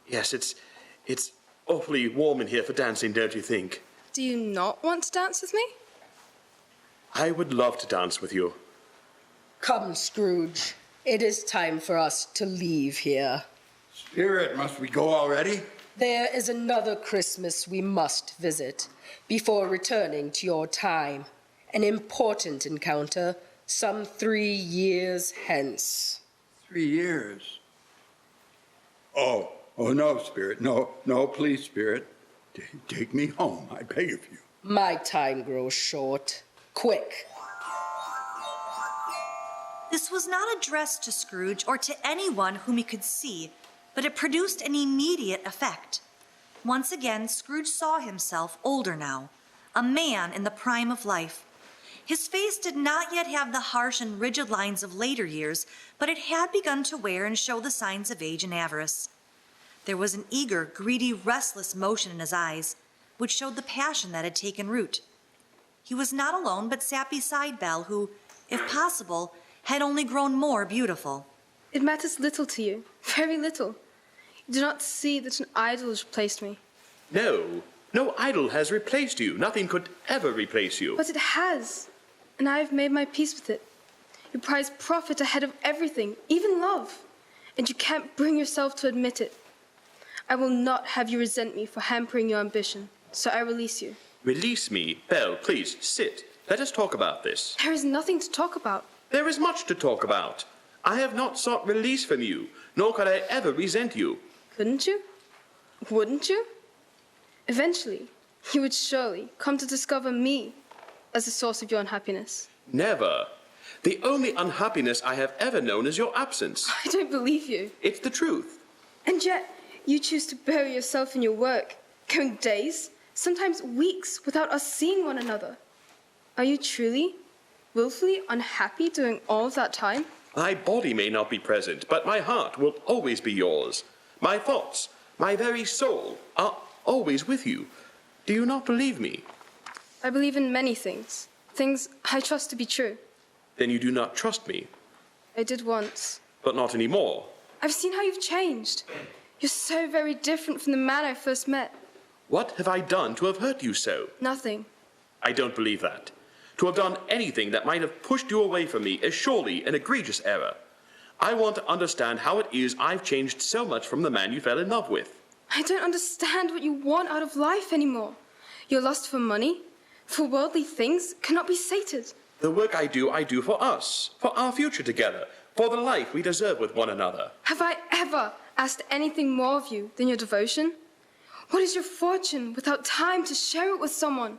Yes, it's awfully warm in here for dancing, don't you think? Do you not want to dance with me? I would love to dance with you. Come, Scrooge. It is time for us to leave here. Spirit, must we go already? There is another Christmas we must visit before returning to your time. An important encounter some 3 years hence. 3 years? Oh, no, Spirit. No, please, Spirit. Take me home, I beg of you. My time grows short. Quick. This was not addressed to Scrooge or to anyone whom he could see, but it produced an immediate effect. Once again, Scrooge saw himself older now, a man in the prime of life. His face did not yet have the harsh and rigid lines of later years, but it had begun to wear and show the signs of age and avarice. There was an eager, greedy, restless motion in his eyes, which showed the passion that had taken root. He was not alone, but sat beside Belle, who, if possible, had only grown more beautiful. It matters little to you, very little. You do not see that an idol has replaced me. No idol has replaced you. Nothing could ever replace you. But it has, and I have made my peace with it. You prize profit ahead of everything, even love, and you can't bring yourself to admit it. I will not have you resent me for hampering your ambition, so I release you. Release me? Belle, please, sit. Let us talk about this. There is nothing to talk about. There is much to talk about. I have not sought release from you, nor could I ever resent you. Couldn't you? Wouldn't you? Eventually, you would surely come to discover me as the source of your unhappiness. Never. The only unhappiness I have ever known is your absence. I don't believe you. It's the truth. And yet, you choose to bury yourself in your work, going days, sometimes weeks, without us seeing one another. Are you truly, willfully unhappy during all of that time? My body may not be present, but my heart will always be yours. My thoughts, my very soul, are always with you. Do you not believe me? I believe in many things. Things I trust to be true. Then you do not trust me. I did once. But not anymore. I've seen how you've changed. You're so very different from the man I first met. What have I done to have hurt you so? Nothing. I don't believe that. To have done anything that might have pushed you away from me is surely an egregious error. I want to understand how it is I've changed so much from the man you fell in love with. I don't understand what you want out of life anymore. Your lust for money, for worldly things, cannot be sated. The work I do for us, for our future together, for the life we deserve with one another. Have I ever asked anything more of you than your devotion? What is your fortune without time to share it with someone?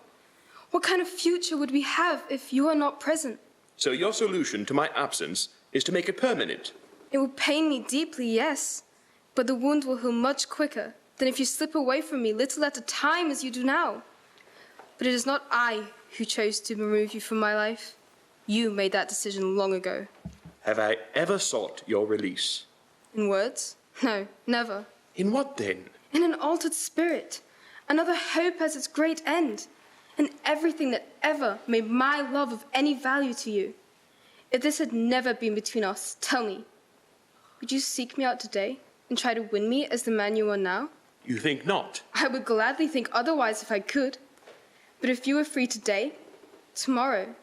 What kind of future would we have if you are not present? So your solution to my absence is to make it permanent? It will pain me deeply, yes, but the wound will heal much quicker than if you slip away from me little at a time as you do now. But it is not I who chose to remove you from my life. You made that decision long ago. Have I ever sought your release? In words? No, never. In what then? In an altered spirit. Another hope has its great end. And everything that ever made my love of any value to you. If this had never been between us, tell me, would you seek me out today and try to win me as the man you are now? You think not? I would gladly think otherwise if I could. But if you were free today, tomorrow,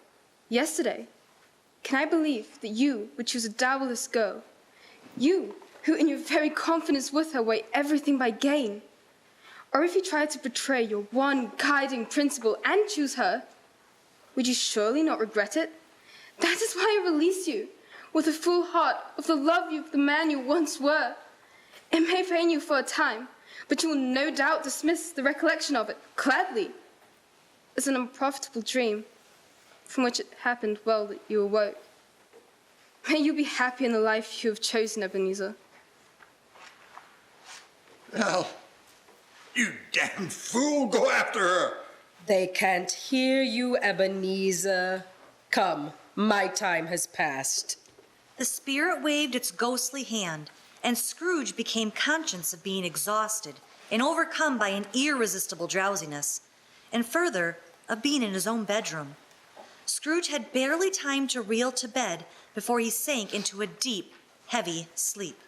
yesterday, can I believe that you would choose a dowerless girl? You, who in your very confidence with her weigh everything by gain. Or if you tried to betray your one guiding principle and choose her, would you surely not regret it? That is why I release you, with a full heart of the love of the man you once were. It may pain you for a time, but you will no doubt dismiss the recollection of it gladly, as an unprofitable dream, from which it happened well that you awoke. May you be happy in the life you have chosen, Ebenezer. Well, you damn fool, go after her. They can't hear you, Ebenezer. Come, my time has passed. The spirit waved its ghostly hand, and Scrooge became conscious of being exhausted and overcome by an irresistible drowsiness, and further, of being in his own bedroom. Scrooge had barely time to reel to bed before he sank into a deep, heavy sleep.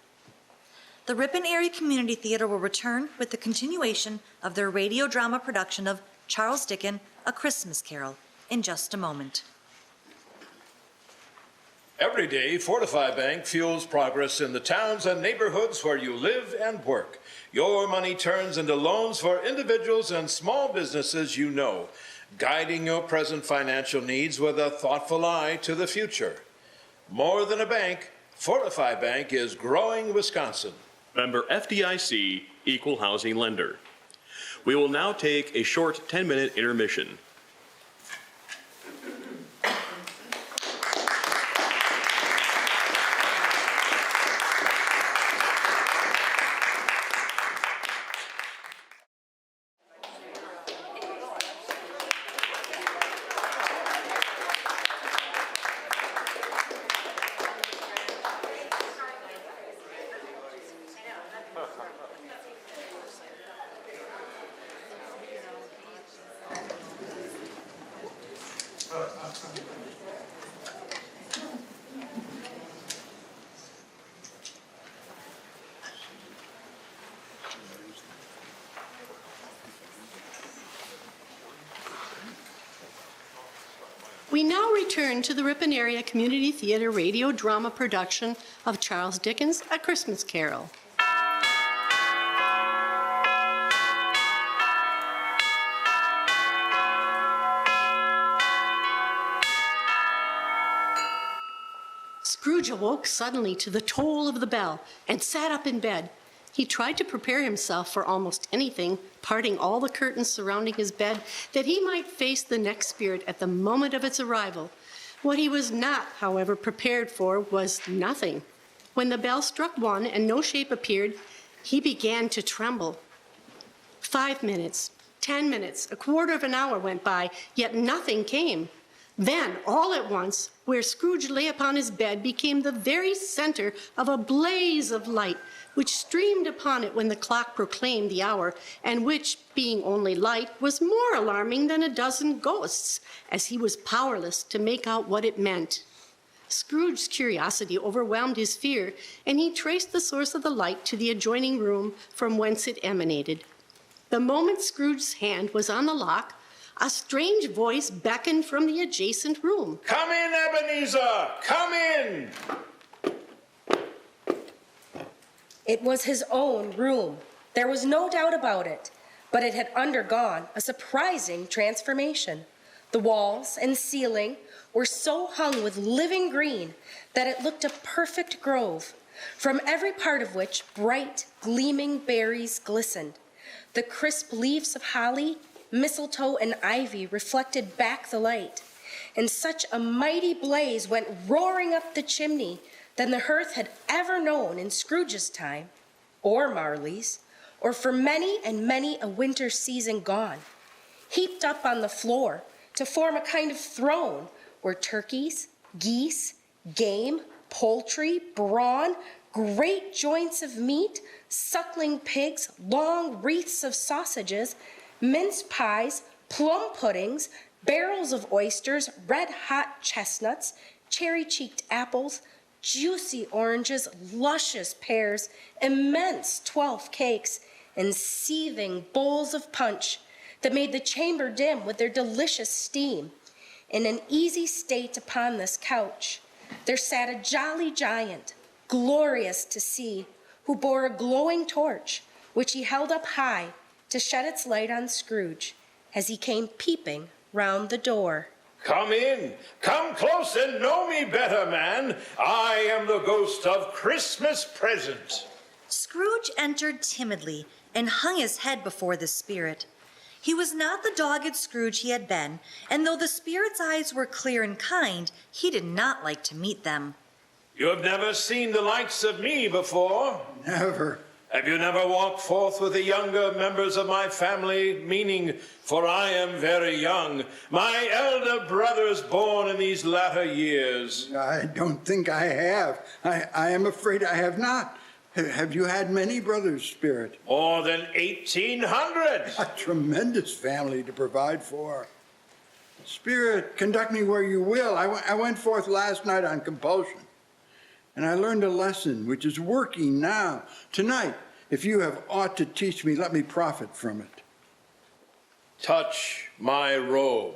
The Ripon Area Community Theater will return with the continuation of their radio drama production of Charles Dickens' A Christmas Carol in just a moment. Every day, Fortify Bank fuels progress in the towns and neighborhoods where you live and work. Your money turns into loans for individuals and small businesses you know, guiding your present financial needs with a thoughtful eye to the future. More than a bank, Fortify Bank is growing Wisconsin. Member FDIC, Equal Housing Lender. We will now take a short 10-minute intermission. We now return to the Ripon Area Community Theater radio drama production of Charles Dickens' A Christmas Carol. Scrooge awoke suddenly to the toll of the bell and sat up in bed. He tried to prepare himself for almost anything, parting all the curtains surrounding his bed, that he might face the next spirit at the moment of its arrival. What he was not, however, prepared for was nothing. When the bell struck 1 and no shape appeared, he began to tremble. 5 minutes, 10 minutes, a quarter of an hour went by, yet nothing came. Then, all at once, where Scrooge lay upon his bed became the very center of a blaze of light, which streamed upon it when the clock proclaimed the hour, and which, being only light, was more alarming than a dozen ghosts, as he was powerless to make out what it meant. Scrooge's curiosity overwhelmed his fear, and he traced the source of the light to the adjoining room from whence it emanated. The moment Scrooge's hand was on the lock, a strange voice beckoned from the adjacent room. Come in, Ebenezer! Come in! It was his own room. There was no doubt about it, but it had undergone a surprising transformation. The walls and ceiling were so hung with living green that it looked a perfect grove, from every part of which bright, gleaming berries glistened. The crisp leaves of holly, mistletoe, and ivy reflected back the light, and such a mighty blaze went roaring up the chimney than the hearth had ever known in Scrooge's time, or Marley's, or for many and many a winter season gone. Heaped up on the floor to form a kind of throne were turkeys, geese, game, poultry, brawn, great joints of meat, suckling pigs, long wreaths of sausages, mince pies, plum puddings, barrels of oysters, red-hot chestnuts, cherry-cheeked apples, juicy oranges, luscious pears, immense 12 cakes, and seething bowls of punch that made the chamber dim with their delicious steam. In an easy state upon this couch, there sat a jolly giant, glorious to see, who bore a glowing torch, which he held up high to shed its light on Scrooge as he came peeping round the door. Come in. Come close and know me better, man. I am the ghost of Christmas Present. Scrooge entered timidly and hung his head before the spirit. He was not the dogged Scrooge he had been, and though the spirit's eyes were clear and kind, he did not like to meet them. You have never seen the likes of me before? Never. Have you never walked forth with the younger members of my family, meaning, for I am very young, my elder brothers born in these latter years? I don't think I have. I am afraid I have not. Have you had many brothers, Spirit? More than 1,800. A tremendous family to provide for. Spirit, conduct me where you will. I went forth last night on compulsion, and I learned a lesson which is working now. Tonight, if you have aught to teach me, let me profit from it. Touch my robe.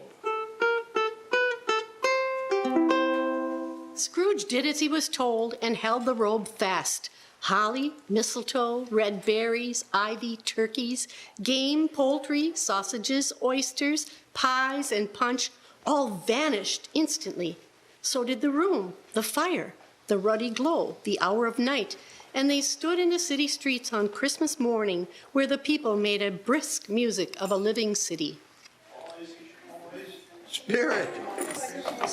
Scrooge did as he was told and held the robe fast. Holly, mistletoe, red berries, ivy, turkeys, game, poultry, sausages, oysters, pies, and punch all vanished instantly. So did the room, the fire, the ruddy glow, the hour of night, and they stood in the city streets on Christmas morning, where the people made a brisk music of a living city. Spirit,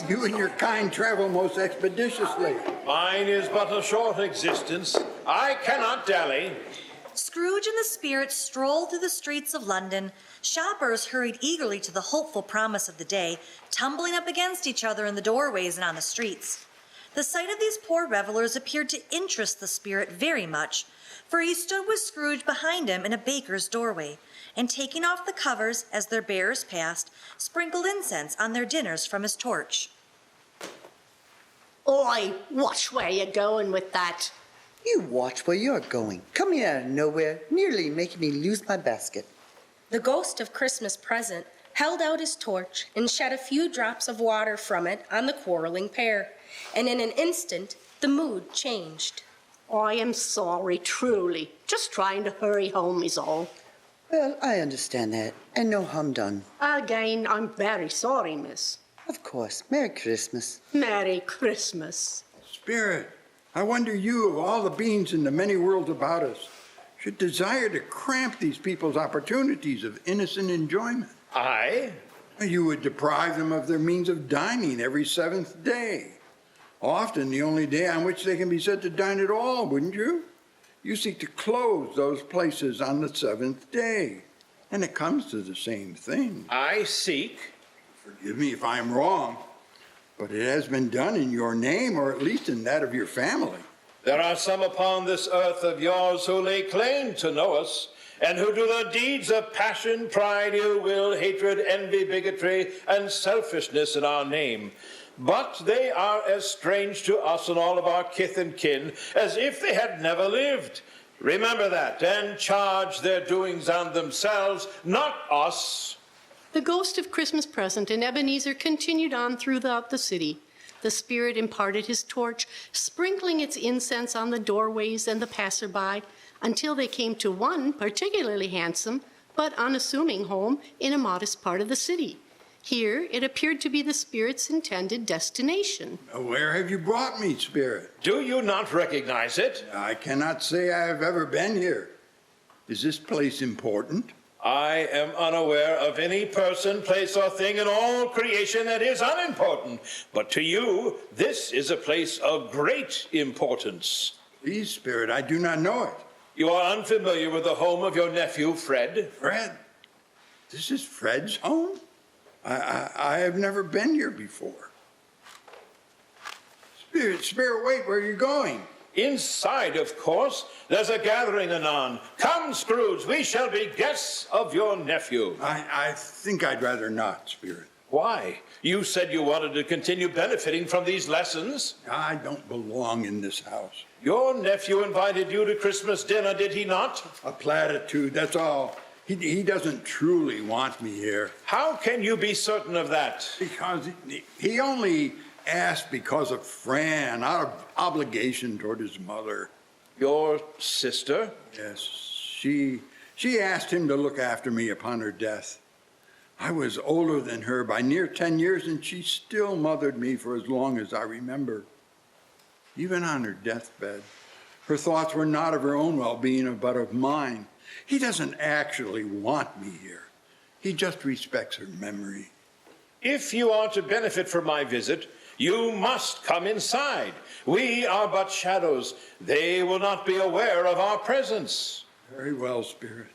you and your kind travel most expeditiously. Mine is but a short existence. I cannot dally. Scrooge and the spirit strolled through the streets of London. Shoppers hurried eagerly to the hopeful promise of the day, tumbling up against each other in the doorways and on the streets. The sight of these poor revelers appeared to interest the spirit very much, for he stood with Scrooge behind him in a baker's doorway, and taking off the covers as their bearers passed, sprinkled incense on their dinners from his torch. Oi, watch where you're going with that. You watch where you're going. Coming out of nowhere, nearly making me lose my basket. The ghost of Christmas Present held out his torch and shed a few drops of water from it on the quarreling pair, and in an instant the mood changed. I am sorry, truly. Just trying to hurry home is all. Well, I understand that, and no harm done. Again, I'm very sorry, miss. Of course. Merry Christmas. Merry Christmas. Spirit, I wonder you, of all the beings in the many worlds about us, should desire to cramp these people's opportunities of innocent enjoyment. I? You would deprive them of their means of dining every seventh day. Often the only day on which they can be said to dine at all, wouldn't you? You seek to close those places on the seventh day. And it comes to the same thing. I seek. Forgive me if I'm wrong, but it has been done in your name, or at least in that of your family. There are some upon this earth of yours who lay claim to know us, and who do the deeds of passion, pride, ill will, hatred, envy, bigotry, and selfishness in our name. But they are as strange to us and all of our kith and kin as if they had never lived. Remember that, and charge their doings on themselves, not us. The ghost of Christmas present in Ebenezer continued on throughout the city. The spirit imparted his torch, sprinkling its incense on the doorways and the passerby, until they came to one particularly handsome but unassuming home in a modest part of the city. Here, it appeared to be the spirit's intended destination. Where have you brought me, spirit? Do you not recognize it? I cannot say I have ever been here. Is this place important? I am unaware of any person, place, or thing in all creation that is unimportant. But to you, this is a place of great importance. Please, spirit, I do not know it. You are unfamiliar with the home of your nephew, Fred? Fred? This is Fred's home? I have never been here before. Spirit, wait, where are you going? Inside, of course. There's a gathering anon. Come, Scrooge, we shall be guests of your nephew. I think I'd rather not, Spirit. Why? You said you wanted to continue benefiting from these lessons. I don't belong in this house. Your nephew invited you to Christmas dinner, did he not? A platitude, that's all. He doesn't truly want me here. How can you be certain of that? Because he only asked because of Fran, out of obligation toward his mother. Your sister? Yes, she asked him to look after me upon her death. I was older than her by near 10 years, and she still mothered me for as long as I remember. Even on her deathbed, her thoughts were not of her own well-being, but of mine. He doesn't actually want me here. He just respects her memory. If you are to benefit from my visit, you must come inside. We are but shadows. They will not be aware of our presence. Very well, Spirit.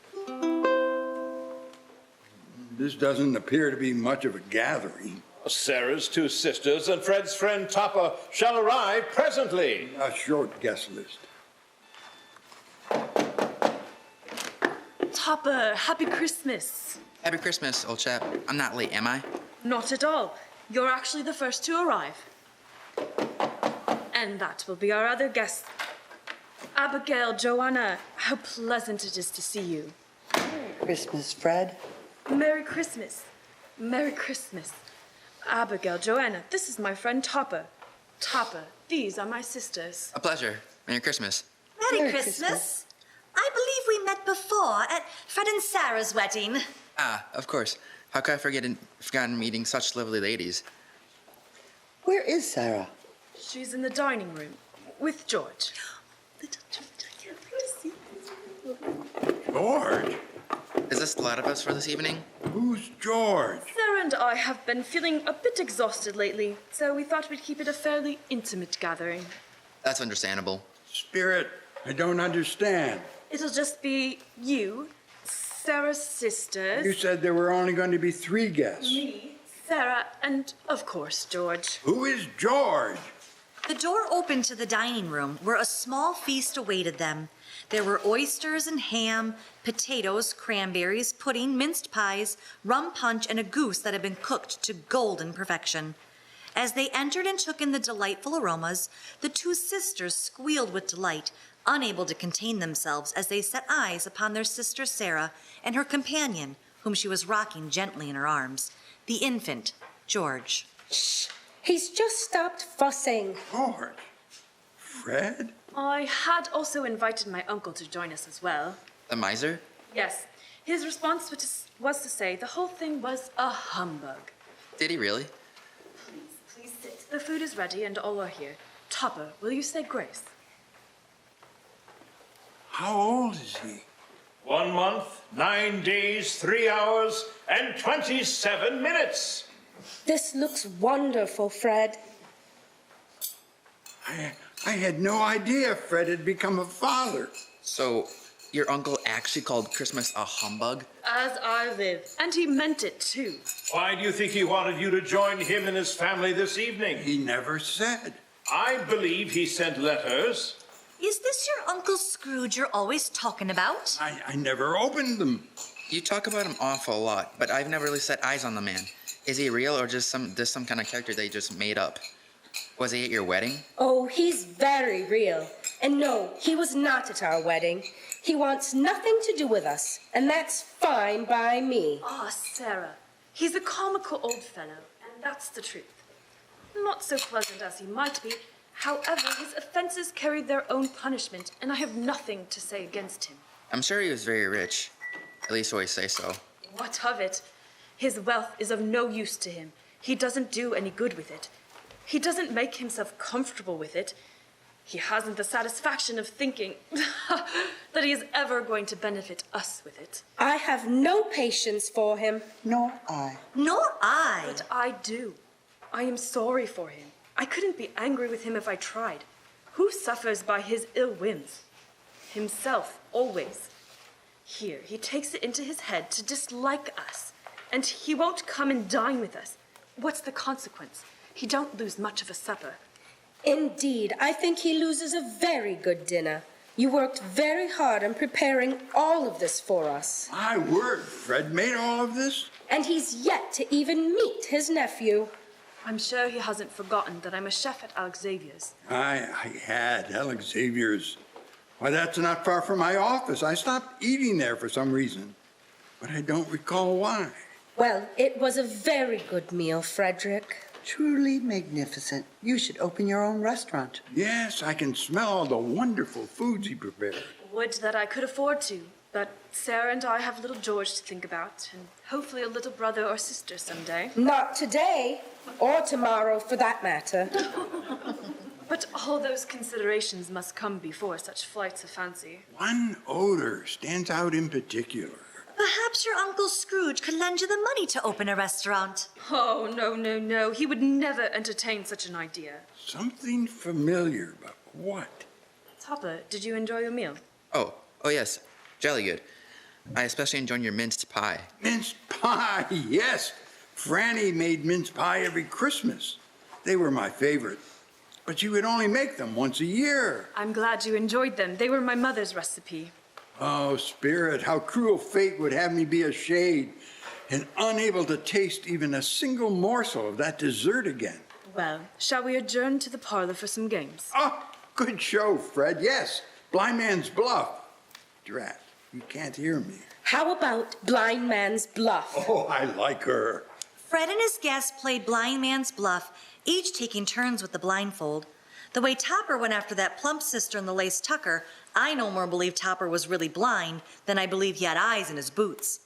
This doesn't appear to be much of a gathering. Sarah's two sisters and Fred's friend Topper shall arrive presently. A short guest list. Topper, happy Christmas. Happy Christmas, old chap. I'm not late, am I? Not at all. You're actually the first to arrive. And that will be our other guests. Abigail, Joanna, how pleasant it is to see you. Merry Christmas, Fred. Merry Christmas. Merry Christmas. Abigail, Joanna, this is my friend Topper. Topper, these are my sisters. A pleasure. Merry Christmas. Merry Christmas. I believe we met before at Fred and Sarah's wedding. Ah, of course. How could I forgotten meeting such lovely ladies? Where is Sarah? She's in the dining room with George. George? Is this the lot of us for this evening? Who's George? Sarah and I have been feeling a bit exhausted lately, so we thought we'd keep it a fairly intimate gathering. That's understandable. Spirit, I don't understand. It'll just be you, Sarah's sisters. You said there were only going to be 3 guests. Me, Sarah, and of course, George. Who is George? The door opened to the dining room, where a small feast awaited them. There were oysters and ham, potatoes, cranberries, pudding, minced pies, rum punch, and a goose that had been cooked to golden perfection. As they entered and took in the delightful aromas, the 2 sisters squealed with delight, unable to contain themselves as they set eyes upon their sister Sarah and her companion, whom she was rocking gently in her arms, the infant, George. Shh! He's just stopped fussing. George? Fred? I had also invited my uncle to join us as well. The miser? Yes. His response was to say the whole thing was a humbug. Did he really? Please sit. The food is ready and all are here. Topper, will you say grace? How old is he? 1 month, 9 days, 3 hours, and 27 minutes. This looks wonderful, Fred. I had no idea Fred had become a father. So, your uncle actually called Christmas a humbug? As I live. And he meant it too. Why do you think he wanted you to join him and his family this evening? He never said. I believe he sent letters. Is this your Uncle Scrooge you're always talking about? I never opened them. You talk about him awful lot, but I've never really set eyes on the man. Is he real or just some kind of character they just made up? Was he at your wedding? Oh, he's very real. And no, he was not at our wedding. He wants nothing to do with us, and that's fine by me. Ah, Sarah, he's a comical old fellow, and that's the truth. Not so pleasant as he might be. However, his offenses carry their own punishment, and I have nothing to say against him. I'm sure he was very rich. At least always say so. What of it? His wealth is of no use to him. He doesn't do any good with it. He doesn't make himself comfortable with it. He hasn't the satisfaction of thinking that he is ever going to benefit us with it. I have no patience for him. Nor I. Nor I. But I do. I am sorry for him. I couldn't be angry with him if I tried. Who suffers by his ill whims? Himself, always. Here, he takes it into his head to dislike us, and he won't come and dine with us. What's the consequence? He don't lose much of a supper. Indeed, I think he loses a very good dinner. You worked very hard in preparing all of this for us. My word, Fred made all of this? And he's yet to even meet his nephew. I'm sure he hasn't forgotten that I'm a chef at Alex Xavier's. I had Alex Xavier's. Why, that's not far from my office. I stopped eating there for some reason, but I don't recall why. Well, it was a very good meal, Frederick. Truly magnificent. You should open your own restaurant. Yes, I can smell all the wonderful foods he prepared. Would that I could afford to, but Sarah and I have little George to think about, and hopefully a little brother or sister someday. Not today, or tomorrow for that matter. But all those considerations must come before such flights of fancy. One odor stands out in particular. Perhaps your Uncle Scrooge could lend you the money to open a restaurant. Oh, no. He would never entertain such an idea. Something familiar, but what? Topper, did you enjoy your meal? Oh yes. Jolly good. I especially enjoyed your minced pie. Mince pie, yes. Franny made mince pie every Christmas. They were my favorite. But she would only make them once a year. I'm glad you enjoyed them. They were my mother's recipe. Oh, Spirit, how cruel fate would have me be a shade and unable to taste even a single morsel of that dessert again. Well, shall we adjourn to the parlor for some games? Oh, good show, Fred. Yes, Blind Man's Bluff. Drat, you can't hear me. How about Blind Man's Bluff? Oh, I like her. Fred and his guests played Blind Man's Bluff, each taking turns with the blindfold. The way Topper went after that plump sister in the lace tucker, I no more believe Topper was really blind than I believe he had eyes in his boots.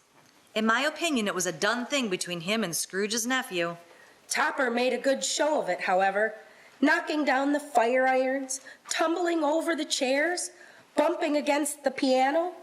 In my opinion, it was a done thing between him and Scrooge's nephew. Topper made a good show of it, however, knocking down the fire irons, tumbling over the chairs, bumping against the piano.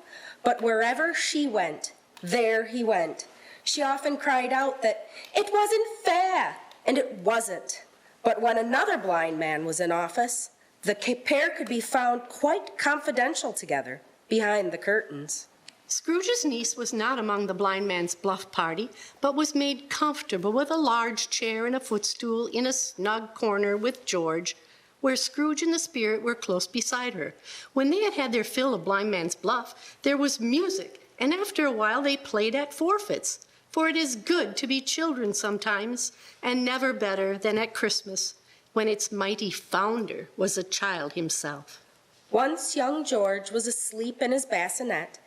But wherever she went, there he went. She often cried out that it wasn't fair, and it wasn't. But when another blind man was in office, the pair could be found quite confidential together behind the curtains. Scrooge's niece was not among the blind man's bluff party, but was made comfortable with a large chair and a footstool in a snug corner with George, where Scrooge and the spirit were close beside her. When they had had their fill of blind man's bluff, there was music, and after a while they played at forfeits. For it is good to be children sometimes, and never better than at Christmas, when its mighty founder was a child himself. Once young George was asleep in his bassinet,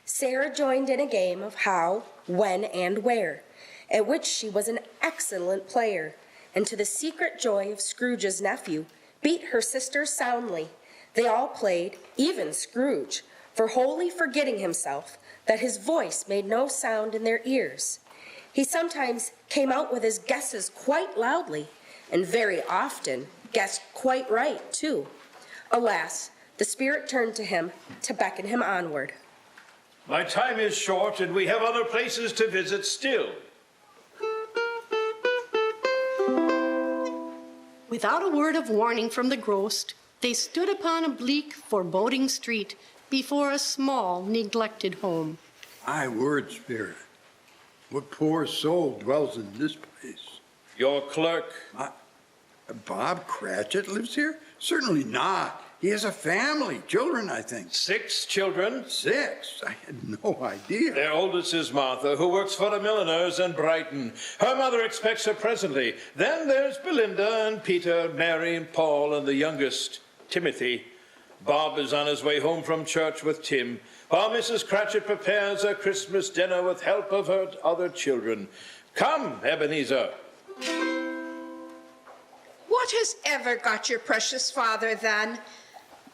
Sarah joined in a game of how, when, and where, at which she was an excellent player, and to the secret joy of Scrooge's nephew, beat her sister soundly. They all played, even Scrooge, for wholly forgetting himself that his voice made no sound in their ears. He sometimes came out with his guesses quite loudly, and very often guessed quite right, too. Alas, the spirit turned to him to beckon him onward. My time is short, and we have other places to visit still. Without a word of warning from the ghost, they stood upon a bleak, foreboding street before a small, neglected home. My word, Spirit, what poor soul dwells in this place? Your clerk. Bob Cratchit lives here? Certainly not. He has a family, children, I think. 6 children. 6? I had no idea. Their oldest is Martha, who works for the milliners in Brighton. Her mother expects her presently. Then there's Belinda and Peter, Mary and Paul, and the youngest, Timothy. Bob is on his way home from church with Tim, while Mrs. Cratchit prepares a Christmas dinner with help of her other children. Come, Ebenezer. What has ever got your precious father, then?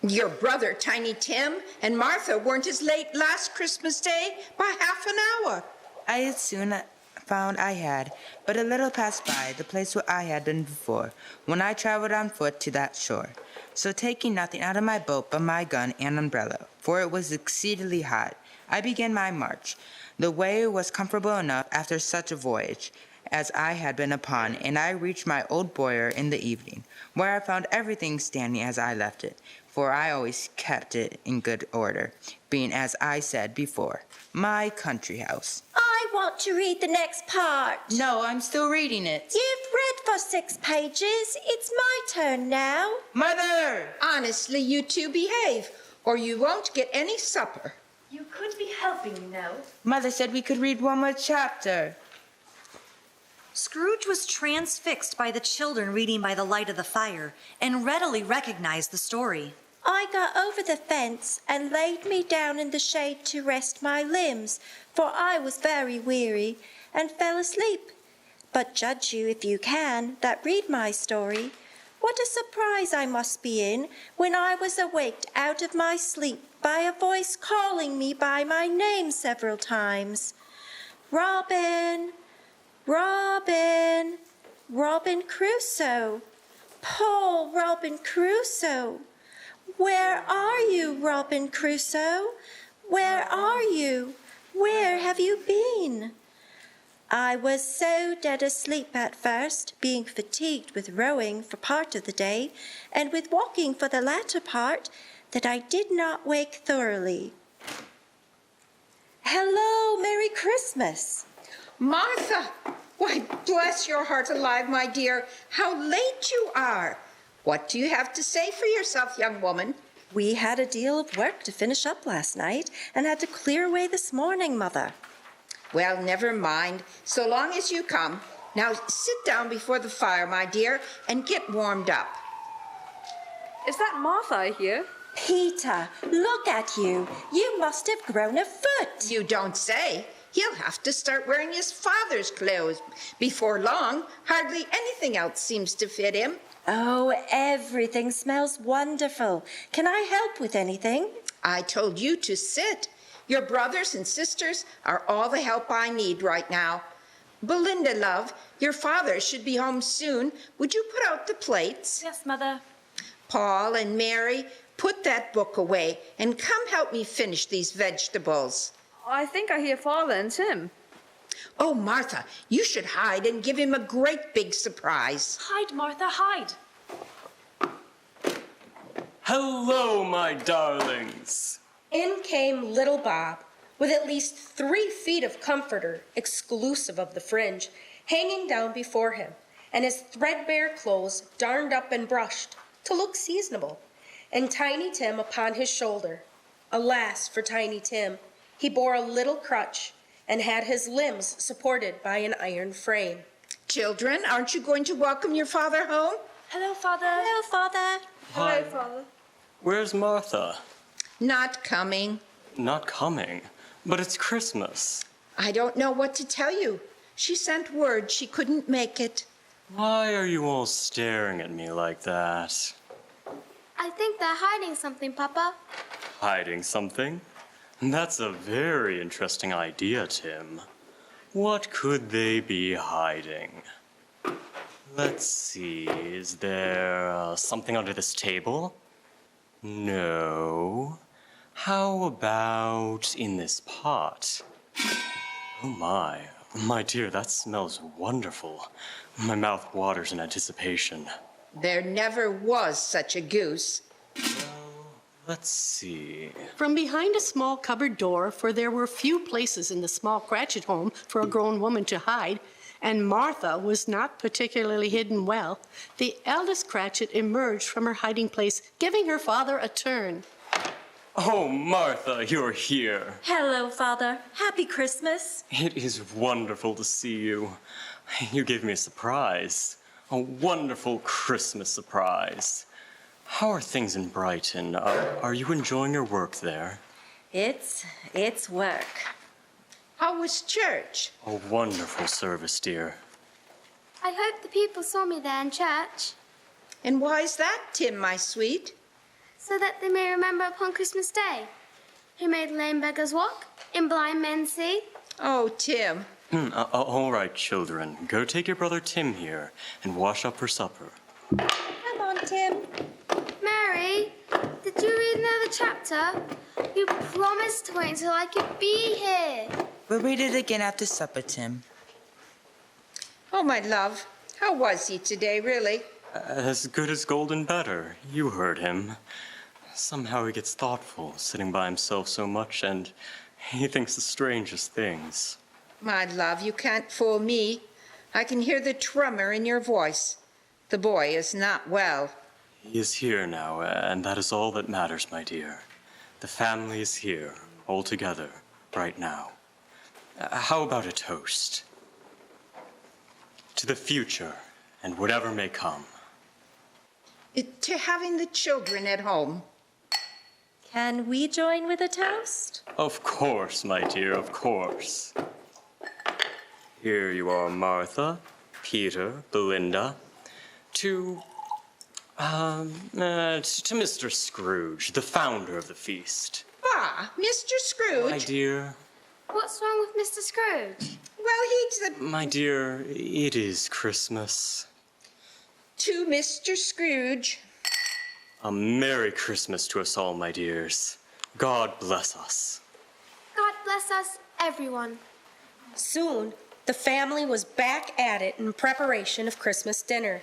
Your brother, Tiny Tim, and Martha weren't as late last Christmas Day by half an hour. I had soon found I had, but a little passed by the place where I had been before, when I traveled on foot to that shore. So taking nothing out of my boat but my gun and umbrella, for it was exceedingly hot, I began my march. The way was comfortable enough after such a voyage as I had been upon, and I reached my old boiler in the evening, where I found everything standing as I left it, for I always kept it in good order, being, as I said before, my country house. I want to read the next part. No, I'm still reading it. You've read for 6 pages. It's my turn now. Mother! Honestly, you two behave, or you won't get any supper. You could be helping, you know. Mother said we could read one more chapter. Scrooge was transfixed by the children reading by the light of the fire and readily recognized the story. I got over the fence and laid me down in the shade to rest my limbs, for I was very weary, and fell asleep. But judge you, if you can, that read my story, what a surprise I must be in when I was awaked out of my sleep by a voice calling me by my name several times. Robin, Robin, Robin Crusoe, poor Robin Crusoe. Where are you, Robin Crusoe? Where are you? Where have you been? I was so dead asleep at first, being fatigued with rowing for part of the day, and with walking for the latter part, that I did not wake thoroughly. Hello, Merry Christmas. Martha! Why, bless your heart alive, my dear, how late you are. What do you have to say for yourself, young woman? We had a deal of work to finish up last night and had to clear away this morning, Mother. Well, never mind, so long as you come. Now sit down before the fire, my dear, and get warmed up. Is that Martha I hear? Peter, look at you. You must have grown a foot. You don't say. He'll have to start wearing his father's clothes. Before long, hardly anything else seems to fit him. Oh, everything smells wonderful. Can I help with anything? I told you to sit. Your brothers and sisters are all the help I need right now. Belinda, love, your father should be home soon. Would you put out the plates? Yes, Mother. Paul and Mary, put that book away and come help me finish these vegetables. I think I hear Father and Tim. Oh, Martha, you should hide and give him a great big surprise. Hide, Martha, hide. Hello, my darlings. In came little Bob, with at least 3 feet of comforter, exclusive of the fringe, hanging down before him, and his threadbare clothes darned up and brushed to look seasonable, and Tiny Tim upon his shoulder. Alas for Tiny Tim, he bore a little crutch and had his limbs supported by an iron frame. Children, aren't you going to welcome your father home? Hello, Father. Hello, Father. Hello, Father. Where's Martha? Not coming. Not coming. But it's Christmas. I don't know what to tell you. She sent word she couldn't make it. Why are you all staring at me like that? I think they're hiding something, Papa. Hiding something? That's a very interesting idea, Tim. What could they be hiding? Let's see, is there something under this table? No. How about in this pot? Oh my dear, that smells wonderful. My mouth waters in anticipation. There never was such a goose. Let's see. From behind a small cupboard door, for there were few places in the small Cratchit home for a grown woman to hide, and Martha was not particularly hidden well, the eldest Cratchit emerged from her hiding place, giving her father a turn. Oh, Martha, you're here. Hello, Father. Happy Christmas. It is wonderful to see you. You gave me a surprise. A wonderful Christmas surprise. How are things in Brighton? Are you enjoying your work there? It's work. How was church? A wonderful service, dear. I hope the people saw me there in church. And why's that, Tim, my sweet? So that they may remember upon Christmas Day. Who made lame beggars walk, and blind men see. Oh, Tim. All right, children. Go take your brother Tim here and wash up for supper. Come on, Tim. Mary, did you read another chapter? You promised to wait until I could be here. We'll read it again after supper, Tim. Oh, my love. How was he today, really? As good as gold and better. You heard him. Somehow he gets thoughtful, sitting by himself so much, and he thinks the strangest things. My love, you can't fool me. I can hear the tremor in your voice. The boy is not well. He is here now, and that is all that matters, my dear. The family is here, all together, right now. How about a toast? To the future, and whatever may come. To having the children at home. Can we join with a toast? Of course, my dear, of course. Here you are, Martha, Peter, Belinda. To Mr. Scrooge, the founder of the feast. Ah, Mr. Scrooge. My dear. What's wrong with Mr. Scrooge? Well, he's the... My dear, it is Christmas. To Mr. Scrooge. A Merry Christmas to us all, my dears. God bless us. God bless us, everyone. Soon, the family was back at it in preparation of Christmas dinner.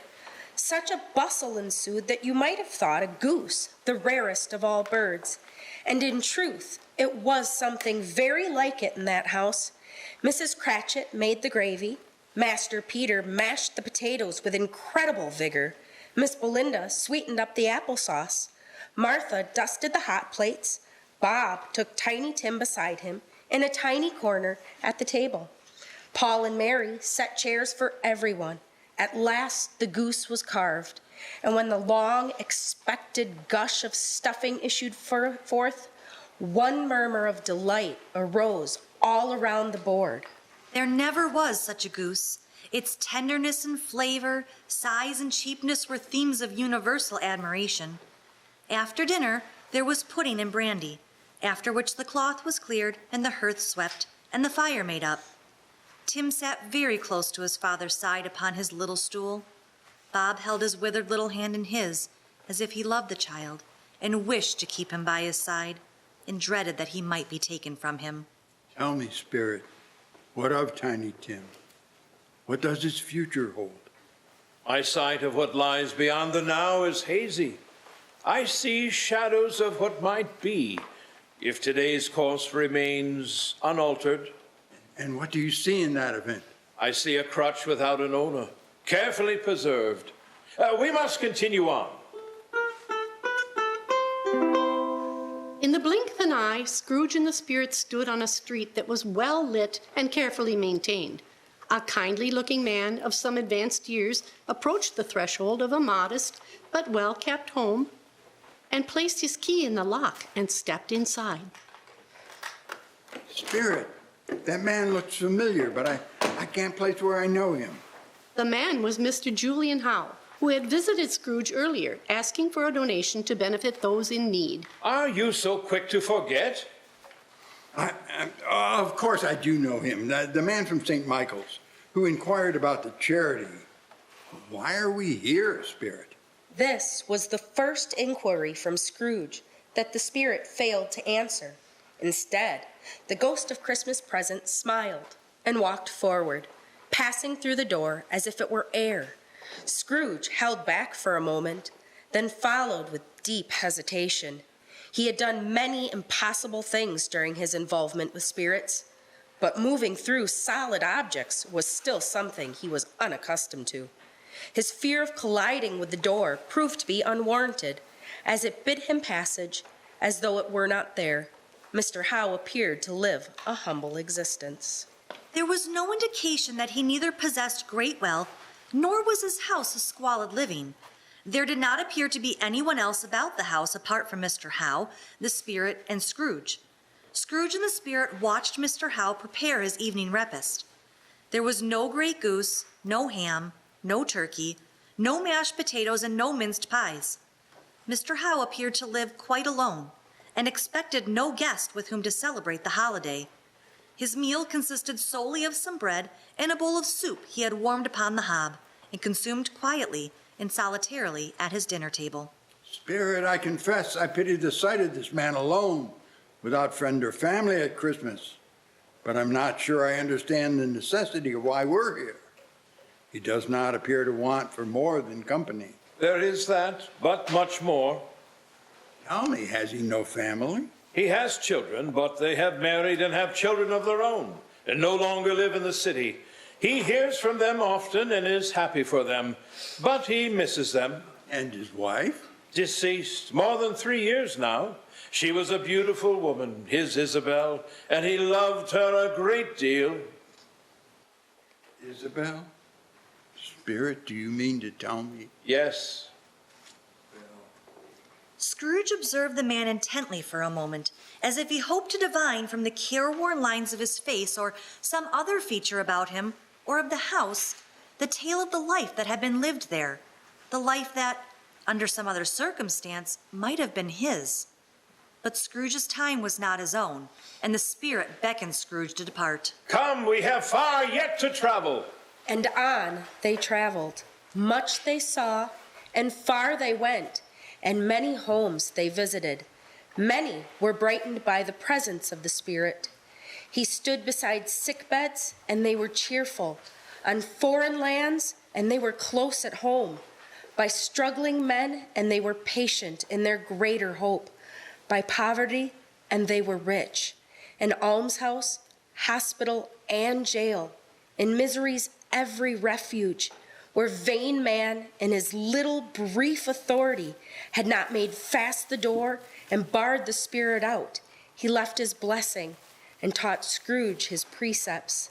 Such a bustle ensued that you might have thought a goose the rarest of all birds. And in truth, it was something very like it in that house. Mrs. Cratchit made the gravy. Master Peter mashed the potatoes with incredible vigor. Miss Belinda sweetened up the applesauce. Martha dusted the hot plates. Bob took Tiny Tim beside him in a tiny corner at the table. Paul and Mary set chairs for everyone. At last, the goose was carved, and when the long-expected gush of stuffing issued forth, one murmur of delight arose all around the board. There never was such a goose. Its tenderness and flavor, size and cheapness were themes of universal admiration. After dinner, there was pudding and brandy, after which the cloth was cleared and the hearth swept and the fire made up. Tim sat very close to his father's side upon his little stool. Bob held his withered little hand in his, as if he loved the child, and wished to keep him by his side, and dreaded that he might be taken from him. Tell me, Spirit, what of Tiny Tim? What does his future hold? My sight of what lies beyond the now is hazy. I see shadows of what might be if today's course remains unaltered. And what do you see in that event? I see a crutch without an owner, carefully preserved. We must continue on. In the blink of an eye, Scrooge and the Spirit stood on a street that was well lit and carefully maintained. A kindly-looking man of some advanced years approached the threshold of a modest but well-kept home and placed his key in the lock and stepped inside. Spirit, that man looks familiar, but I can't place where I know him. The man was Mr. Julian Howe, who had visited Scrooge earlier, asking for a donation to benefit those in need. Are you so quick to forget? Of course I do know him, the man from St. Michael's, who inquired about the charity. Why are we here, Spirit? This was the first inquiry from Scrooge. that the spirit failed to answer. Instead, the ghost of Christmas Present smiled and walked forward, passing through the door as if it were air. Scrooge held back for a moment, then followed with deep hesitation. He had done many impossible things during his involvement with spirits, but moving through solid objects was still something he was unaccustomed to. His fear of colliding with the door proved to be unwarranted, as it bid him passage as though it were not there. Mr. Howe appeared to live a humble existence. There was no indication that he neither possessed great wealth, nor was his house a squalid living. There did not appear to be anyone else about the house apart from Mr. Howe, the spirit, and Scrooge. Scrooge and the spirit watched Mr. Howe prepare his evening repast. There was no grey goose, no ham, no turkey, no mashed potatoes, and no minced pies. Mr. Howe appeared to live quite alone, and expected no guest with whom to celebrate the holiday. His meal consisted solely of some bread and a bowl of soup he had warmed upon the hob, and consumed quietly and solitarily at his dinner table. Spirit, I confess I pity the sight of this man alone, without friend or family at Christmas. But I'm not sure I understand the necessity of why we're here. He does not appear to want for more than company. There is that, but much more. Tell me, has he no family? He has children, but they have married and have children of their own, and no longer live in the city. He hears from them often and is happy for them, but he misses them. And his wife? Deceased more than 3 years now. She was a beautiful woman, his Isabel, and he loved her a great deal. Isabel? Spirit, do you mean to tell me? Yes. Scrooge observed the man intently for a moment, as if he hoped to divine from the careworn lines of his face or some other feature about him or of the house the tale of the life that had been lived there, the life that, under some other circumstance, might have been his. But Scrooge's time was not his own, and the spirit beckoned Scrooge to depart. Come, we have far yet to travel. And on they traveled. Much they saw, and far they went, and many homes they visited. Many were brightened by the presence of the Spirit. He stood beside sick beds, and they were cheerful. On foreign lands, and they were close at home. By struggling men, and they were patient in their greater hope. By poverty, and they were rich. In almshouse, hospital, and jail. In misery's every refuge, where vain man in his little brief authority had not made fast the door and barred the spirit out, he left his blessing and taught Scrooge his precepts.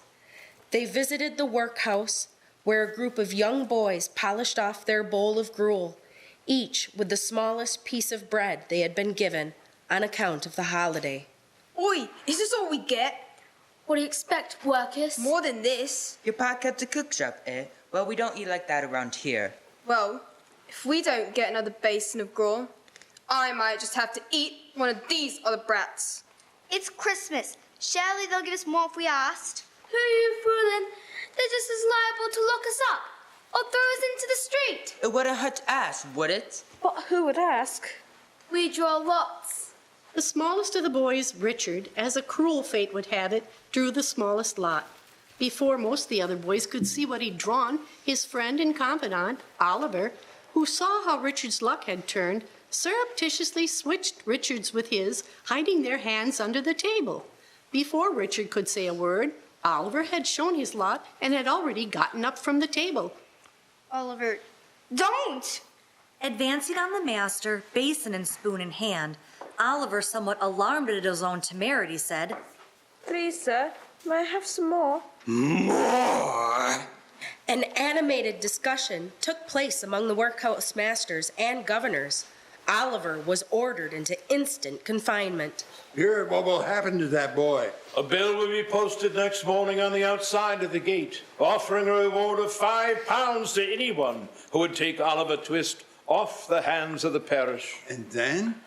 They visited the workhouse, where a group of young boys polished off their bowl of gruel, each with the smallest piece of bread they had been given on account of the holiday. Oi, is this all we get? What do you expect, workers? More than this. Your pa kept a cook shop, eh? Well, we don't eat like that around here. Well, if we don't get another basin of gruel, I might just have to eat one of these other brats. It's Christmas. Surely they'll give us more if we asked. Who are you fooling? They're just as liable to lock us up or throw us into the street. It wouldn't hurt to ask, would it? But who would ask? We draw lots. The smallest of the boys, Richard, as a cruel fate would have it, drew the smallest lot. Before most of the other boys could see what he'd drawn, his friend and confidant, Oliver, who saw how Richard's luck had turned, surreptitiously switched Richard's with his, hiding their hands under the table. Before Richard could say a word, Oliver had shown his lot and had already gotten up from the table. Oliver, don't! Advancing on the master, basin and spoon in hand, Oliver, somewhat alarmed at his own temerity, said, "Please, sir, may I have some more?" More? An animated discussion took place among the workhouse masters and governors. Oliver was ordered into instant confinement. Spirit, what will happen to that boy? A bill will be posted next morning on the outside of the gate, offering a reward of £5 to anyone who would take Oliver Twist off the hands of the parish. And then?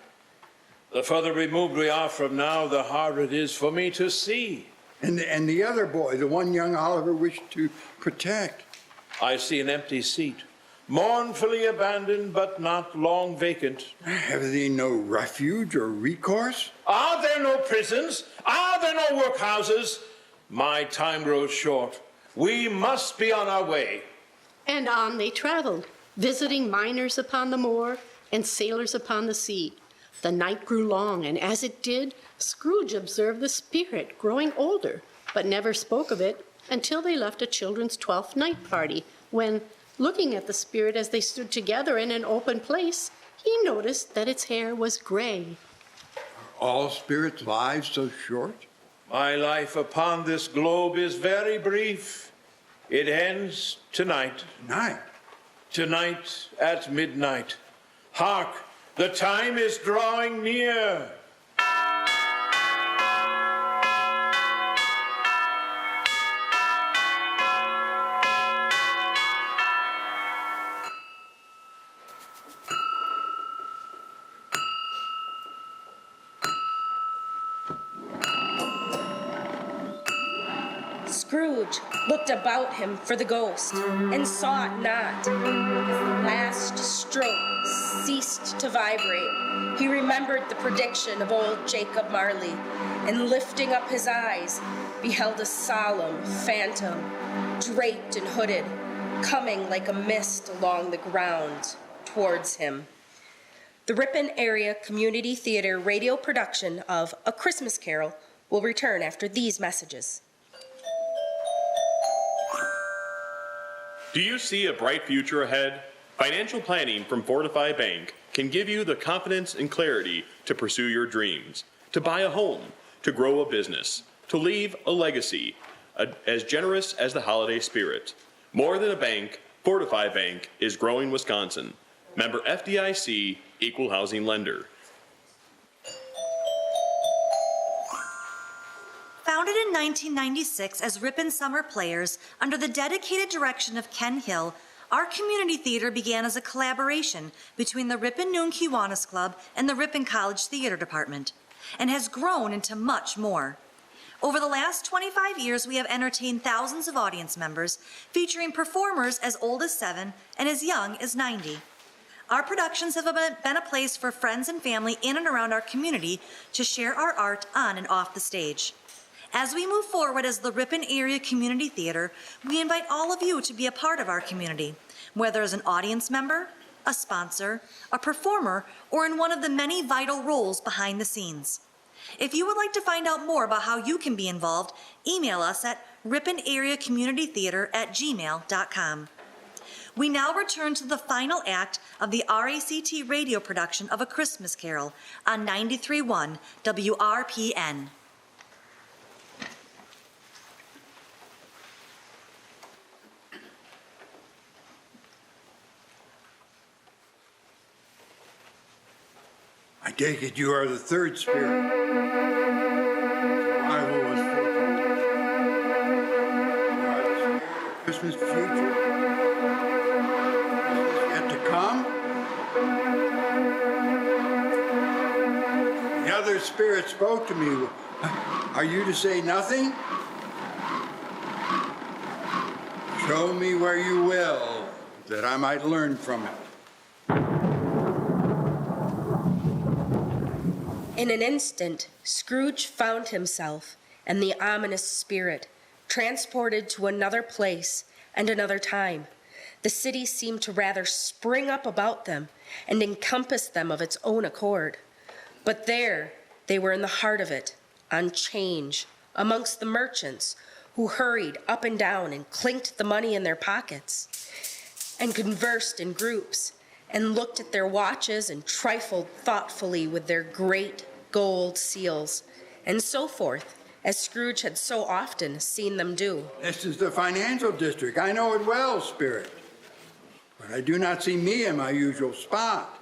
The further removed we are from now, the harder it is for me to see. And the other boy, the one young Oliver wished to protect. I see an empty seat. mournfully abandoned but not long vacant. Have they no refuge or recourse? Are there no prisons? Are there no workhouses? My time grows short. We must be on our way. And on they traveled, visiting miners upon the moor and sailors upon the sea. The night grew long, and as it did, Scrooge observed the spirit growing older, but never spoke of it until they left a children's 12th night party, when, looking at the spirit as they stood together in an open place, he noticed that its hair was gray. Are all spirits' lives so short? My life upon this globe is very brief. It ends tonight. Tonight? Tonight at midnight. Hark, the time is drawing near. Scrooge looked about him for the ghost and saw it not. Last stroke ceased to vibrate. He remembered the prediction of old Jacob Marley, and lifting up his eyes, beheld a solemn phantom, draped and hooded, coming like a mist along the ground towards him. The Ripon Area Community Theater radio production of A Christmas Carol will return after these messages. Do you see a bright future ahead? Financial planning from Fortify Bank can give you the confidence and clarity to pursue your dreams, to buy a home, to grow a business, to leave a legacy, as generous as the holiday spirit. More than a bank, Fortify Bank is growing Wisconsin. Member FDIC, Equal Housing Lender. Founded in 1996 as Ripon Summer Players under the dedicated direction of Ken Hill, our community theater began as a collaboration between the Ripon Noon Kiwanis Club and the Ripon College Theater Department, and has grown into much more. Over the last 25 years, we have entertained thousands of audience members, featuring performers as old as 7 and as young as 90. Our productions have been a place for friends and family in and around our community to share our art on and off the stage. As we move forward as the Ripon Area Community Theater, we invite all of you to be a part of our community, whether as an audience member, a sponsor, a performer, or in one of the many vital roles behind the scenes. If you would like to find out more about how you can be involved, email us at riponareacommunitytheater@gmail.com. We now return to the final act of the RACT radio production of A Christmas Carol on 93.1 WRPN. I take it you are the third spirit. Arrival was foretold. You are the spirit of Christmas future. Yet to come. The other spirit spoke to me. Are you to say nothing? Show me where you will, that I might learn from it. In an instant, Scrooge found himself and the ominous spirit transported to another place and another time. The city seemed to rather spring up about them and encompass them of its own accord. But there they were in the heart of it, on 'change, amongst the merchants who hurried up and down and clinked the money in their pockets, and conversed in groups, and looked at their watches and trifled thoughtfully with their great gold seals, and so forth, as Scrooge had so often seen them do. This is the financial district. I know it well, Spirit. But I do not see me in my usual spot.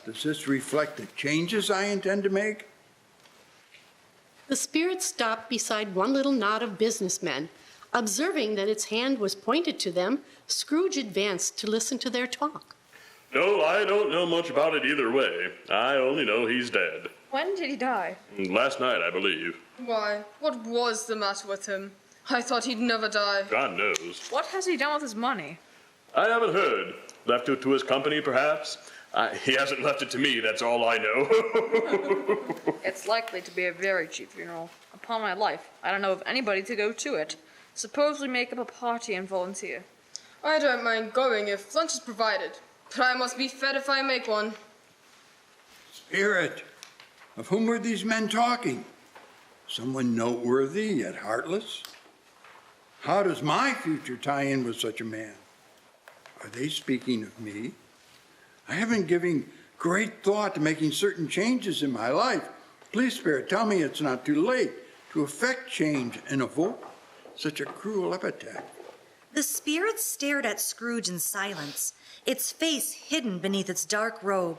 Does this reflect the changes I intend to make? The spirit stopped beside one little knot of businessmen. Observing that its hand was pointed to them, Scrooge advanced to listen to their talk. No, I don't know much about it either way. I only know he's dead. When did he die? Last night, I believe. Why, what was the matter with him? I thought he'd never die. God knows. What has he done with his money? I haven't heard. Left it to his company, perhaps? He hasn't left it to me, that's all I know. It's likely to be a very cheap funeral. Upon my life, I don't know of anybody to go to it. Suppose we make up a party and volunteer. I don't mind going if lunch is provided, but I must be fed if I make one. Spirit, of whom were these men talking? Someone noteworthy yet heartless? How does my future tie in with such a man? Are they speaking of me? I have been giving great thought to making certain changes in my life. Please, Spirit, tell me it's not too late to effect change and avoid such a cruel epitaph. The spirit stared at Scrooge in silence, its face hidden beneath its dark robe.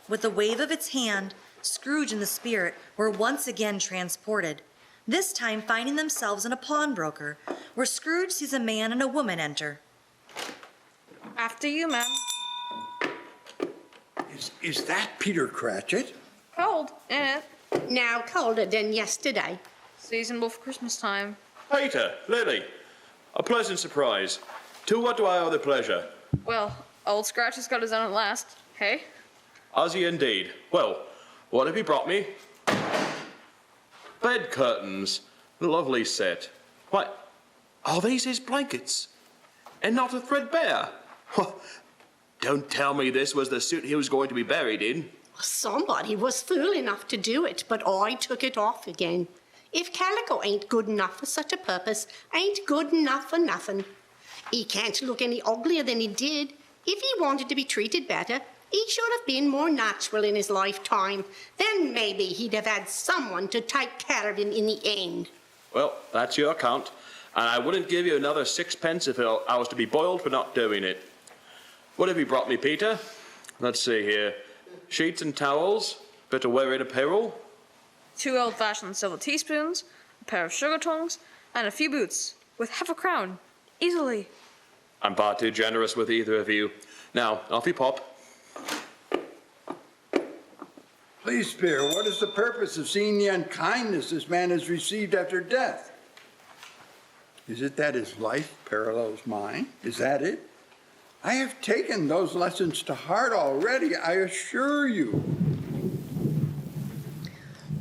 With a wave of its hand, Scrooge and the spirit were once again transported, this time finding themselves in a pawnbroker, where Scrooge sees a man and a woman enter. After you, ma'am. Is that Peter Cratchit? Cold, ain't it? Now colder than yesterday. Seasonable for Christmas time. Peter, Lily, a pleasant surprise. To what do I owe the pleasure? Well, old Scratch has got his own at last. Hey? Has he indeed? Well, what have you brought me? Bed curtains. Lovely set. Why, are these his blankets? And not a threadbare? Don't tell me this was the suit he was going to be buried in. Somebody was fool enough to do it, but I took it off again. If calico ain't good enough for such a purpose, ain't good enough for nothing. He can't look any uglier than he did. If he wanted to be treated better, he should have been more natural in his lifetime. Then maybe he'd have had someone to take care of him in the end. Well, that's your account. And I wouldn't give you another sixpence if I was to be boiled for not doing it. What have you brought me, Peter? Let's see here. Sheets and towels, bit of wearing apparel. 2 old-fashioned silver teaspoons, a pair of sugar tongs, and a few boots, with half a crown. Easily. I'm far too generous with either of you. Now, off you pop. Please, Spirit, what is the purpose of seeing the unkindness this man has received after death? Is it that his life parallels mine? Is that it? I have taken those lessons to heart already, I assure you.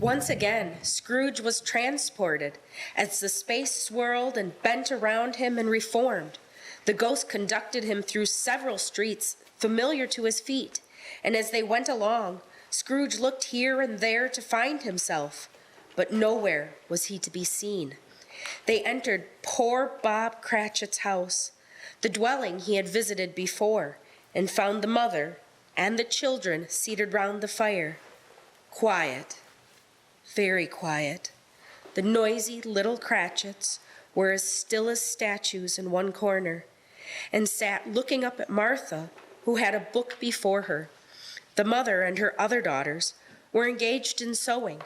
Once again, Scrooge was transported as the space swirled and bent around him and reformed. The ghost conducted him through several streets familiar to his feet, and as they went along, Scrooge looked here and there to find himself, but nowhere was he to be seen. They entered poor Bob Cratchit's house, the dwelling he had visited before, and found the mother and the children seated round the fire. Quiet, very quiet. The noisy little Cratchits were as still as statues in one corner, and sat looking up at Martha, who had a book before her. The mother and her other daughters were engaged in sewing,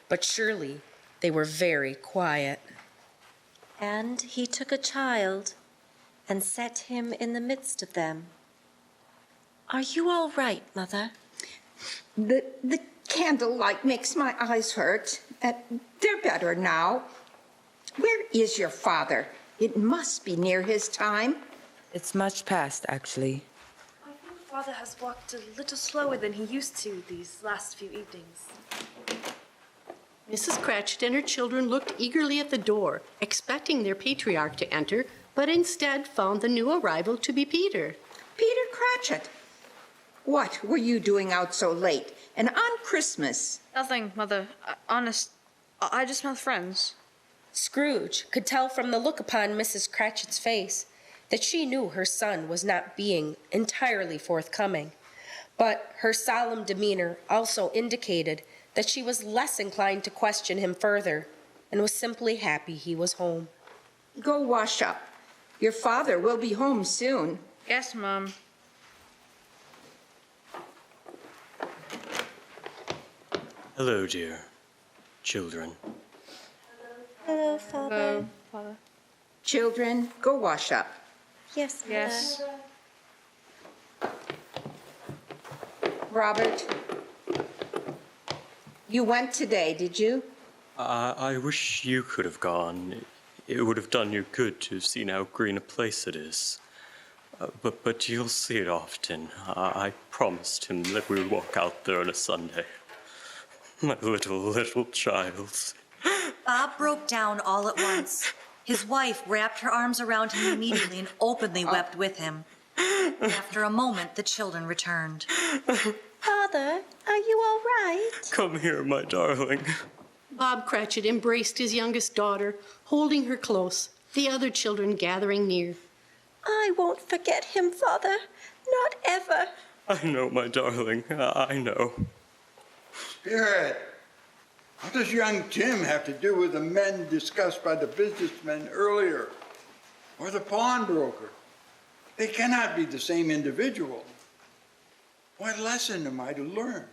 but surely they were very quiet. And he took a child and set him in the midst of them. Are you all right, Mother? The candlelight makes my eyes hurt. They're better now. Where is your father? It must be near his time. It's much past, actually. I think Father has walked a little slower than he used to these last few evenings. Mrs. Cratchit and her children looked eagerly at the door, expecting their patriarch to enter, but instead found the new arrival to be Peter. Peter Cratchit, what were you doing out so late and on Christmas? Nothing, Mother. Honest, I just met friends. Scrooge could tell from the look upon Mrs. Cratchit's face that she knew her son was not being entirely forthcoming, but her solemn demeanor also indicated that she was less inclined to question him further and was simply happy he was home. Go wash up. Your father will be home soon. Yes, Mom. Hello, dear children. Hello, Father. Hello, Father. Children, go wash up. Yes, Mother. Yes. Robert, you went today, did you? I wish you could have gone. It would have done you good to have seen how green a place it is. But you'll see it often. I promised him that we would walk out there on a Sunday. My little child. Bob broke down all at once. His wife wrapped her arms around him immediately and openly wept with him. After a moment, the children returned. Father, are you all right? Come here, my darling. Bob Cratchit embraced his youngest daughter, holding her close, the other children gathering near. I won't forget him, Father. Not ever. I know, my darling. I know. Spirit, what does young Tim have to do with the men discussed by the businessmen earlier? Or the pawnbroker? They cannot be the same individual. What lesson am I to learn?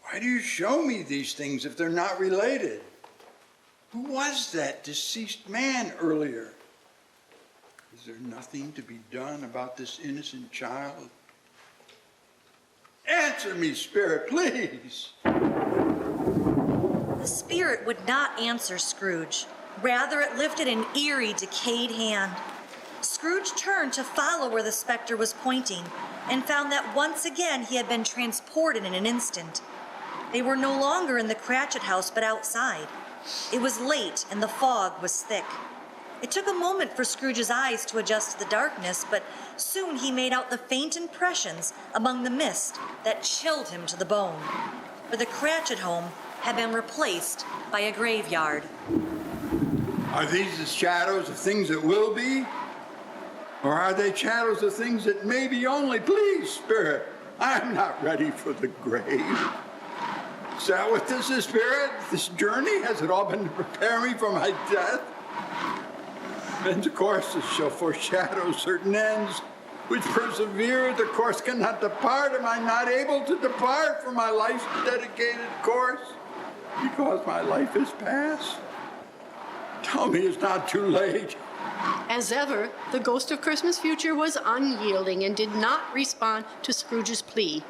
Why do you show me these things if they're not related? Who was that deceased man earlier? Is there nothing to be done about this innocent child? Answer me, Spirit, please. The spirit would not answer Scrooge. Rather, it lifted an eerie, decayed hand. Scrooge turned to follow where the specter was pointing and found that once again he had been transported in an instant. They were no longer in the Cratchit house but outside. It was late and the fog was thick. It took a moment for Scrooge's eyes to adjust to the darkness, but soon he made out the faint impressions among the mist that chilled him to the bone. For the Cratchit home had been replaced by a graveyard. Are these the shadows of things that will be? Or are they shadows of things that may be only? Please, Spirit, I'm not ready for the grave. Is that what this is, Spirit? This journey? Has it all been to prepare me for my death? And the courses shall foreshadow certain ends, which persevere. The course cannot depart. Am I not able to depart from my life's dedicated course because my life is past? Tell me it's not too late. As ever, the ghost of Christmas Future was unyielding and did not respond to Scrooge's plea.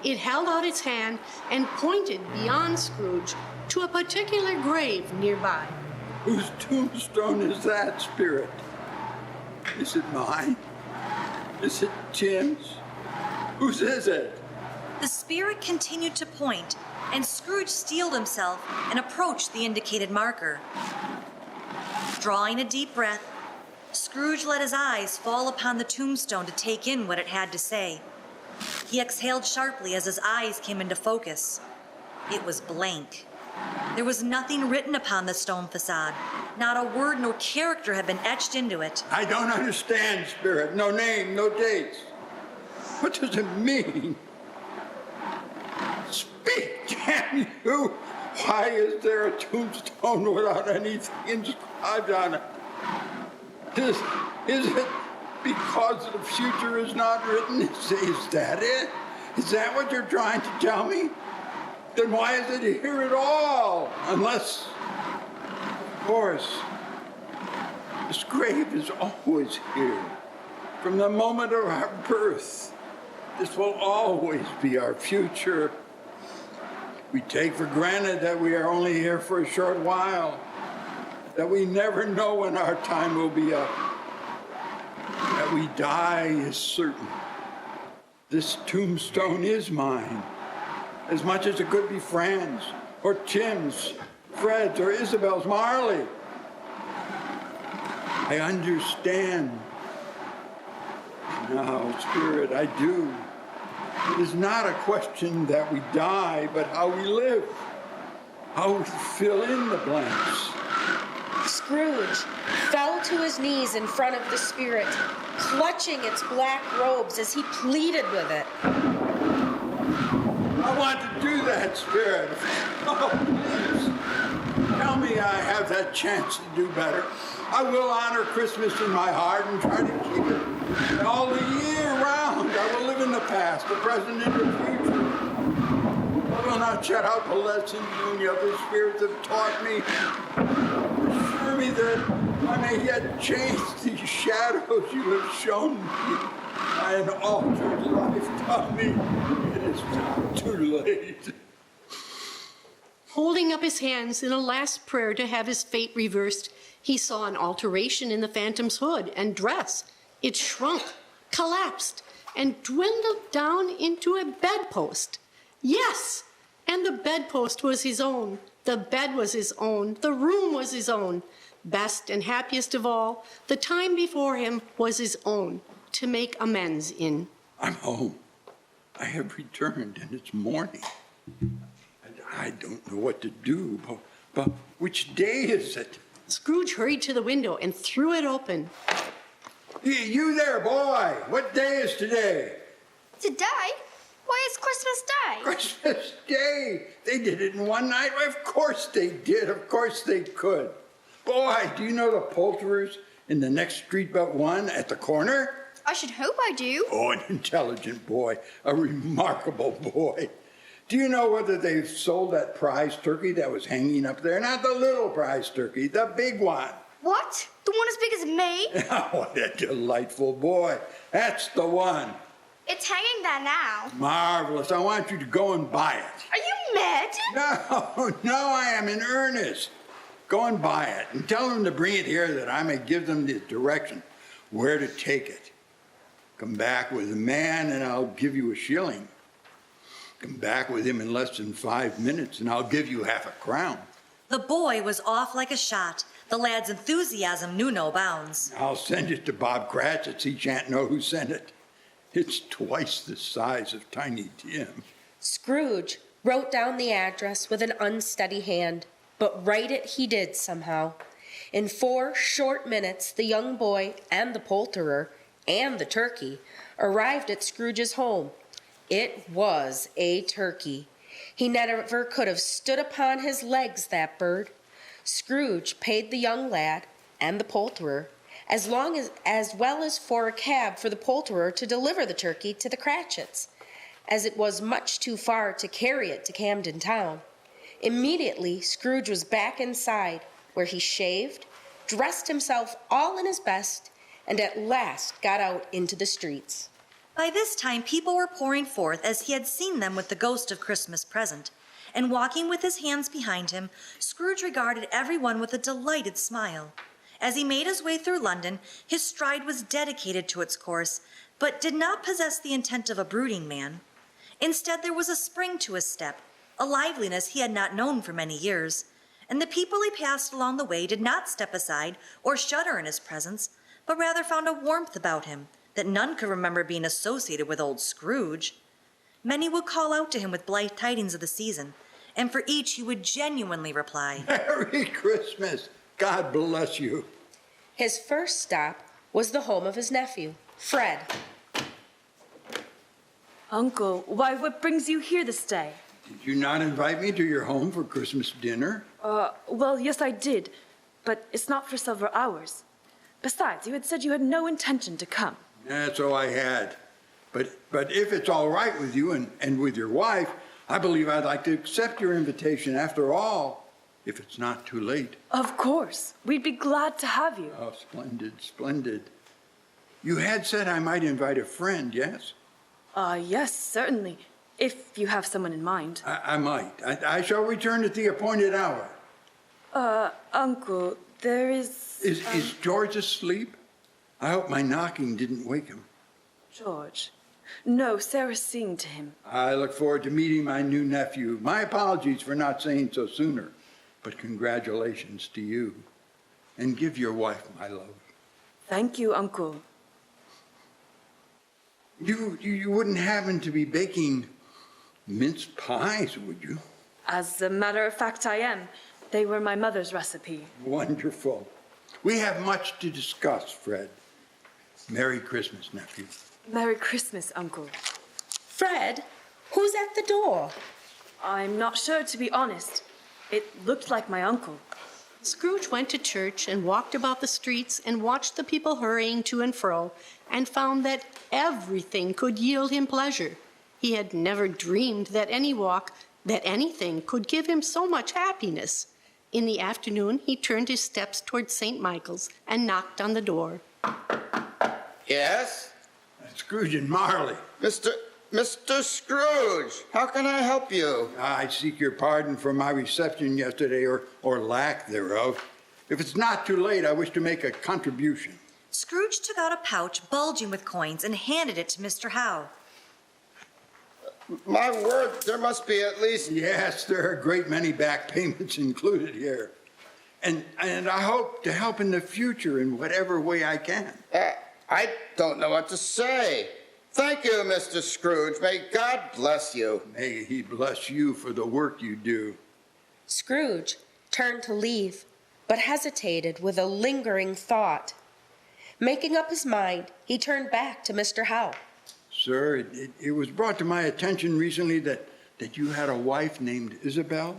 It held out its hand and pointed beyond Scrooge to a particular grave nearby. Whose tombstone is that, Spirit? Is it mine? Is it Tim's? Whose is it? The spirit continued to point, and Scrooge steeled himself and approached the indicated marker. Drawing a deep breath, Scrooge let his eyes fall upon the tombstone to take in what it had to say. He exhaled sharply as his eyes came into focus. It was blank. There was nothing written upon the stone facade. Not a word nor character had been etched into it. I don't understand, Spirit. No name, no dates. What does it mean? Speak, damn you! Why is there a tombstone without anything inscribed on it? Is it because the future is not written? Is that it? Is that what you're trying to tell me? Then why is it here at all? Unless, of course, this grave is always here. From the moment of our birth, this will always be our future. We take for granted that we are only here for a short while, that we never know when our time will be up, that we die is certain. This tombstone is mine, as much as it could be Fran's, or Tim's, Fred's, or Isabel's, Marley. I understand. Now, Spirit, I do. It is not a question that we die, but how we live, how we fill in the blanks. Scrooge fell to his knees in front of the spirit, clutching its black robes as he pleaded with it. I want to do that, Spirit. Oh, please. Tell me I have that chance to do better. I will honor Christmas in my heart and try to keep it. And all the year round, I will live in the past, the present, and the future. I will not shut out the lessons you and the other spirits have taught me. Assure me that I may yet change these shadows you have shown me by an altered life. Tell me it is not too late. Holding up his hands in a last prayer to have his fate reversed, he saw an alteration in the phantom's hood and dress It shrunk, collapsed, and dwindled down into a bedpost. Yes, and the bedpost was his own. The bed was his own. The room was his own. Best and happiest of all, the time before him was his own to make amends in. I'm home. I have returned, and it's morning. I don't know what to do, but which day is it? Scrooge hurried to the window and threw it open. You there, boy! What day is today? Today? Why, it's Christmas Day. Christmas Day! They did it in one night? Why, of course they did. Of course they could. Boy, do you know the poulterers in the next street but one at the corner? I should hope I do. Oh, an intelligent boy. A remarkable boy. Do you know whether they've sold that prize turkey that was hanging up there? Not the little prize turkey, the big one. What? The one as big as me? Oh, what a delightful boy. That's the one. It's hanging there now. Marvelous. I want you to go and buy it. Are you mad? No, I am in earnest. Go and buy it and tell them to bring it here that I may give them the direction where to take it. Come back with a man and I'll give you a shilling. Come back with him in less than 5 minutes and I'll give you half a crown. The boy was off like a shot. The lad's enthusiasm knew no bounds. I'll send it to Bob Cratchit's. He shan't know who sent it. It's twice the size of Tiny Tim. Scrooge wrote down the address with an unsteady hand, but write it he did somehow. In 4 short minutes, the young boy and the poulterer and the turkey arrived at Scrooge's home. It was a turkey. He never could have stood upon his legs, that bird. Scrooge paid the young lad and the poulterer as well as for a cab for the poulterer to deliver the turkey to the Cratchits, as it was much too far to carry it to Camden Town. Immediately, Scrooge was back inside, where he shaved, dressed himself all in his best, and at last got out into the streets. By this time, people were pouring forth as he had seen them with the ghost of Christmas present, and walking with his hands behind him, Scrooge regarded everyone with a delighted smile. As he made his way through London, his stride was dedicated to its course, but did not possess the intent of a brooding man. Instead, there was a spring to his step, a liveliness he had not known for many years, and the people he passed along the way did not step aside or shudder in his presence, but rather found a warmth about him that none could remember being associated with old Scrooge. Many would call out to him with blithe tidings of the season, and for each he would genuinely reply, Merry Christmas! God bless you. His first stop was the home of his nephew, Fred. Uncle, why, what brings you here this day? Did you not invite me to your home for Christmas dinner? Well, yes, I did, but it's not for several hours. Besides, you had said you had no intention to come. That's all I had. But if it's all right with you and with your wife, I believe I'd like to accept your invitation after all, if it's not too late. Of course. We'd be glad to have you. Oh, splendid, splendid. You had said I might invite a friend, yes? Yes, certainly. If you have someone in mind. I might. I shall return at the appointed hour. Uncle, there is... Is George asleep? I hope my knocking didn't wake him. George? No, Sarah's singing to him. I look forward to meeting my new nephew. My apologies for not saying so sooner, but congratulations to you. And give your wife my love. Thank you, Uncle. You wouldn't happen to be baking mince pies, would you? As a matter of fact, I am. They were my mother's recipe. Wonderful. We have much to discuss, Fred. Merry Christmas, nephew. Merry Christmas, Uncle. Fred, who's at the door? I'm not sure, to be honest. It looked like my uncle. Scrooge went to church and walked about the streets and watched the people hurrying to and fro, and found that everything could yield him pleasure. He had never dreamed that anything could give him so much happiness. In the afternoon, he turned his steps toward St. Michael's and knocked on the door. Yes? Scrooge and Marley. Mr. Scrooge, how can I help you? I seek your pardon for my reception yesterday, or lack thereof. If it's not too late, I wish to make a contribution. Scrooge took out a pouch bulging with coins and handed it to Mr. Howe. My word, there must be at least... Yes, there are a great many back payments included here. And I hope to help in the future in whatever way I can. I don't know what to say. Thank you, Mr. Scrooge. May God bless you. May he bless you for the work you do. Scrooge turned to leave, but hesitated with a lingering thought. Making up his mind, he turned back to Mr. Howe. Sir, it was brought to my attention recently that you had a wife named Isabel.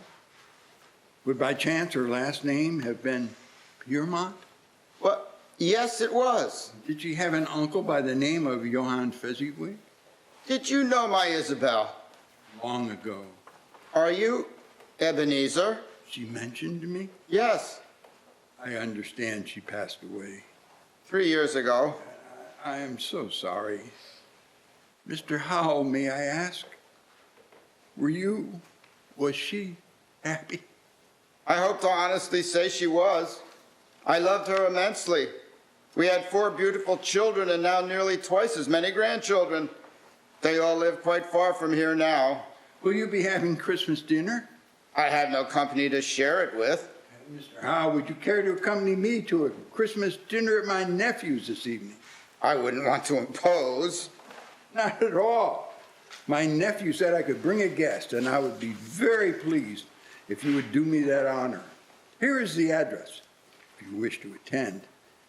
Would by chance her last name have been Piermont? Well, yes, it was. Did she have an uncle by the name of Johann Fezziwig? Did you know my Isabel? Long ago. Are you Ebenezer? She mentioned me? Yes. I understand she passed away. 3 years ago. I am so sorry. Mr. Howe, may I ask, was she happy? I hope to honestly say she was. I loved her immensely. We had 4 beautiful children and now nearly twice as many grandchildren. They all live quite far from here now. Will you be having Christmas dinner? I have no company to share it with. Mr. Howe, would you care to accompany me to a Christmas dinner at my nephew's this evening? I wouldn't want to impose. Not at all. My nephew said I could bring a guest, and I would be very pleased if you would do me that honor. Here is the address, if you wish to attend.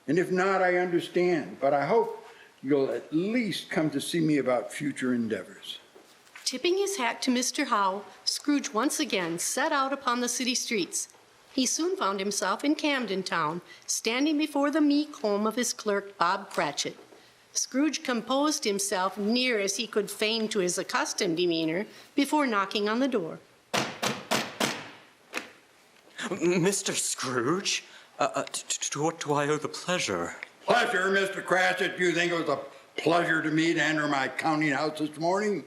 And if not, I understand, but I hope you'll at least come to see me about future endeavors. Tipping his hat to Mr. Howe, Scrooge once again set out upon the city streets. He soon found himself in Camden Town, standing before the meek home of his clerk, Bob Cratchit. Scrooge composed himself near as he could feign to his accustomed demeanor before knocking on the door. Mr. Scrooge, to what do I owe the pleasure? Pleasure, Mr. Cratchit. Do you think it was a pleasure to me to enter my counting house this morning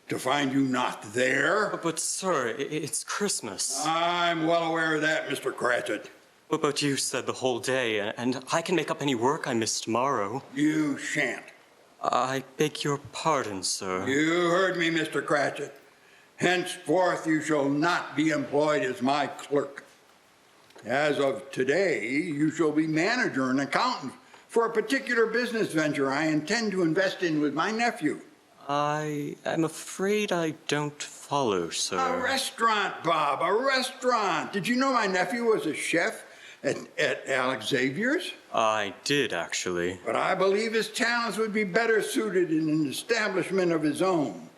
to find you not there? But sir, it's Christmas. I'm well aware of that, Mr. Cratchit. But you said the whole day, and I can make up any work I miss tomorrow. You shan't. I beg your pardon, sir. You heard me, Mr. Cratchit. Henceforth, you shall not be employed as my clerk. As of today, you shall be manager and accountant for a particular business venture I intend to invest in with my nephew. I am afraid I don't follow, sir. A restaurant, Bob, a restaurant. Did you know my nephew was a chef at Alex Xavier's? I did, actually. But I believe his talents would be better suited in an establishment of his own.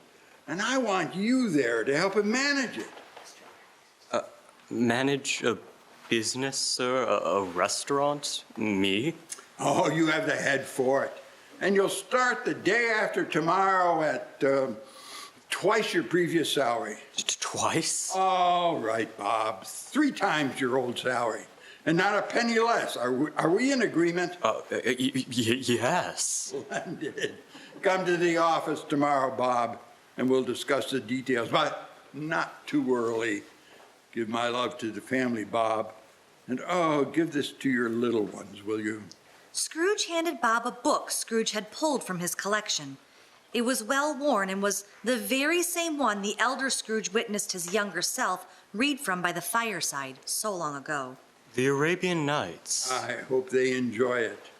And I want you there to help him manage it. Manage a business, sir? A restaurant? Me? Oh, you have the head for it. And you'll start the day after tomorrow at twice your previous salary. Twice? All right, Bob. 3 times your old salary. And not a penny less. Are we in agreement? Yes. Splendid. Come to the office tomorrow, Bob, and we'll discuss the details. But not too early. Give my love to the family, Bob. And give this to your little ones, will you? Scrooge handed Bob a book Scrooge had pulled from his collection. It was well worn and was the very same one the elder Scrooge witnessed his younger self read from by the fireside so long ago. The Arabian Nights. I hope they enjoy it.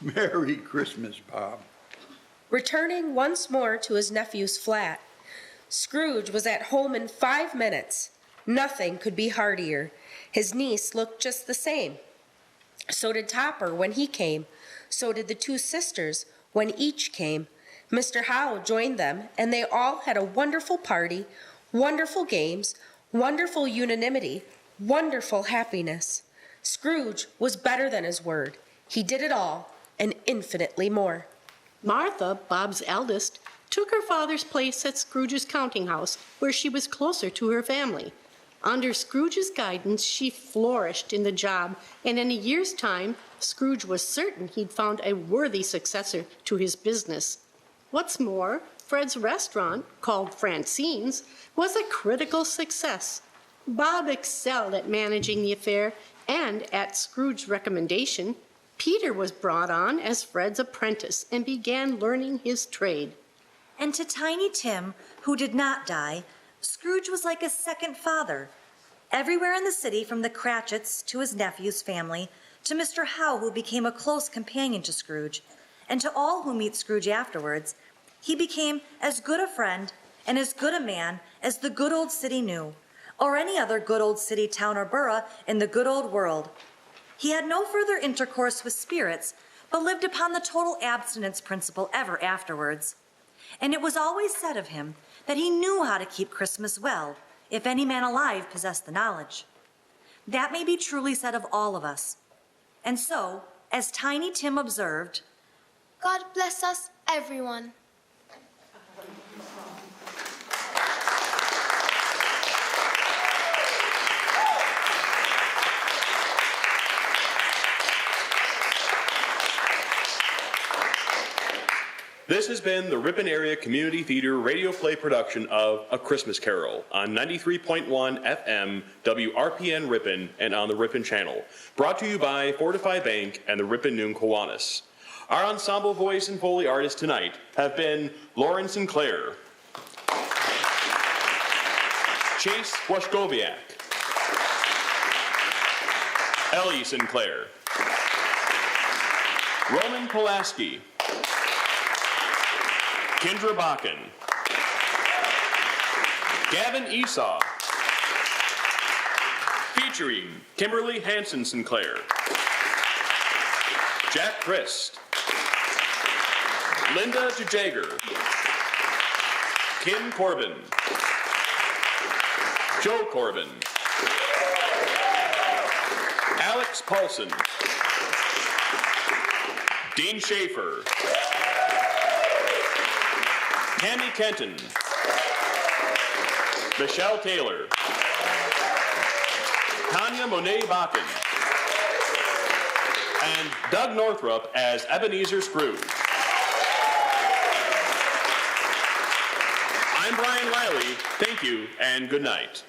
Merry Christmas, Bob. Returning once more to his nephew's flat, Scrooge was at home in 5 minutes. Nothing could be heartier. His niece looked just the same. So did Topper when he came. So did the 2 sisters when each came. Mr. Howe joined them, and they all had a wonderful party, wonderful games, wonderful unanimity, wonderful happiness. Scrooge was better than his word. He did it all, and infinitely more. Martha, Bob's eldest, took her father's place at Scrooge's counting house, where she was closer to her family. Under Scrooge's guidance, she flourished in the job, and in a year's time, Scrooge was certain he'd found a worthy successor to his business. What's more, Fred's restaurant, called Francine's, was a critical success. Bob excelled at managing the affair, and at Scrooge's recommendation, Peter was brought on as Fred's apprentice and began learning his trade. And to Tiny Tim, who did not die, Scrooge was like a second father. Everywhere in the city, from the Cratchits to his nephew's family, to Mr. Howe, who became a close companion to Scrooge, and to all who meet Scrooge afterwards, he became as good a friend and as good a man as the good old city knew, or any other good old city, town, or borough in the good old world. He had no further intercourse with spirits, but lived upon the total abstinence principle ever afterwards. And it was always said of him that he knew how to keep Christmas well, if any man alive possessed the knowledge. That may be truly said of all of us. And so, as Tiny Tim observed, God bless us, everyone. This has been the Ripon Area Community Theater radio play production of A Christmas Carol on 93.1 FM WRPN Ripon and on the Ripon channel. Brought to you by Fortify Bank and the Ripon Noon Kiwanis. Our ensemble voice and Foley artists tonight have been Lauren Sinclair, Chase Washkowiak, Ellie Sinclair, Roman Pulaski, Kendra Bakken, Gavin Esau, featuring Kimberly Hanson Sinclair, Jack Christ, Linda DeJager, Kim Corbin, Joe Corbin, Alex Paulson, Dean Schaefer, Tammy Kenton, Michelle Taylor, Tanya Monet Bakken, and Doug Northrup as Ebenezer Scrooge. I'm Brian Reilly. Thank you and good night.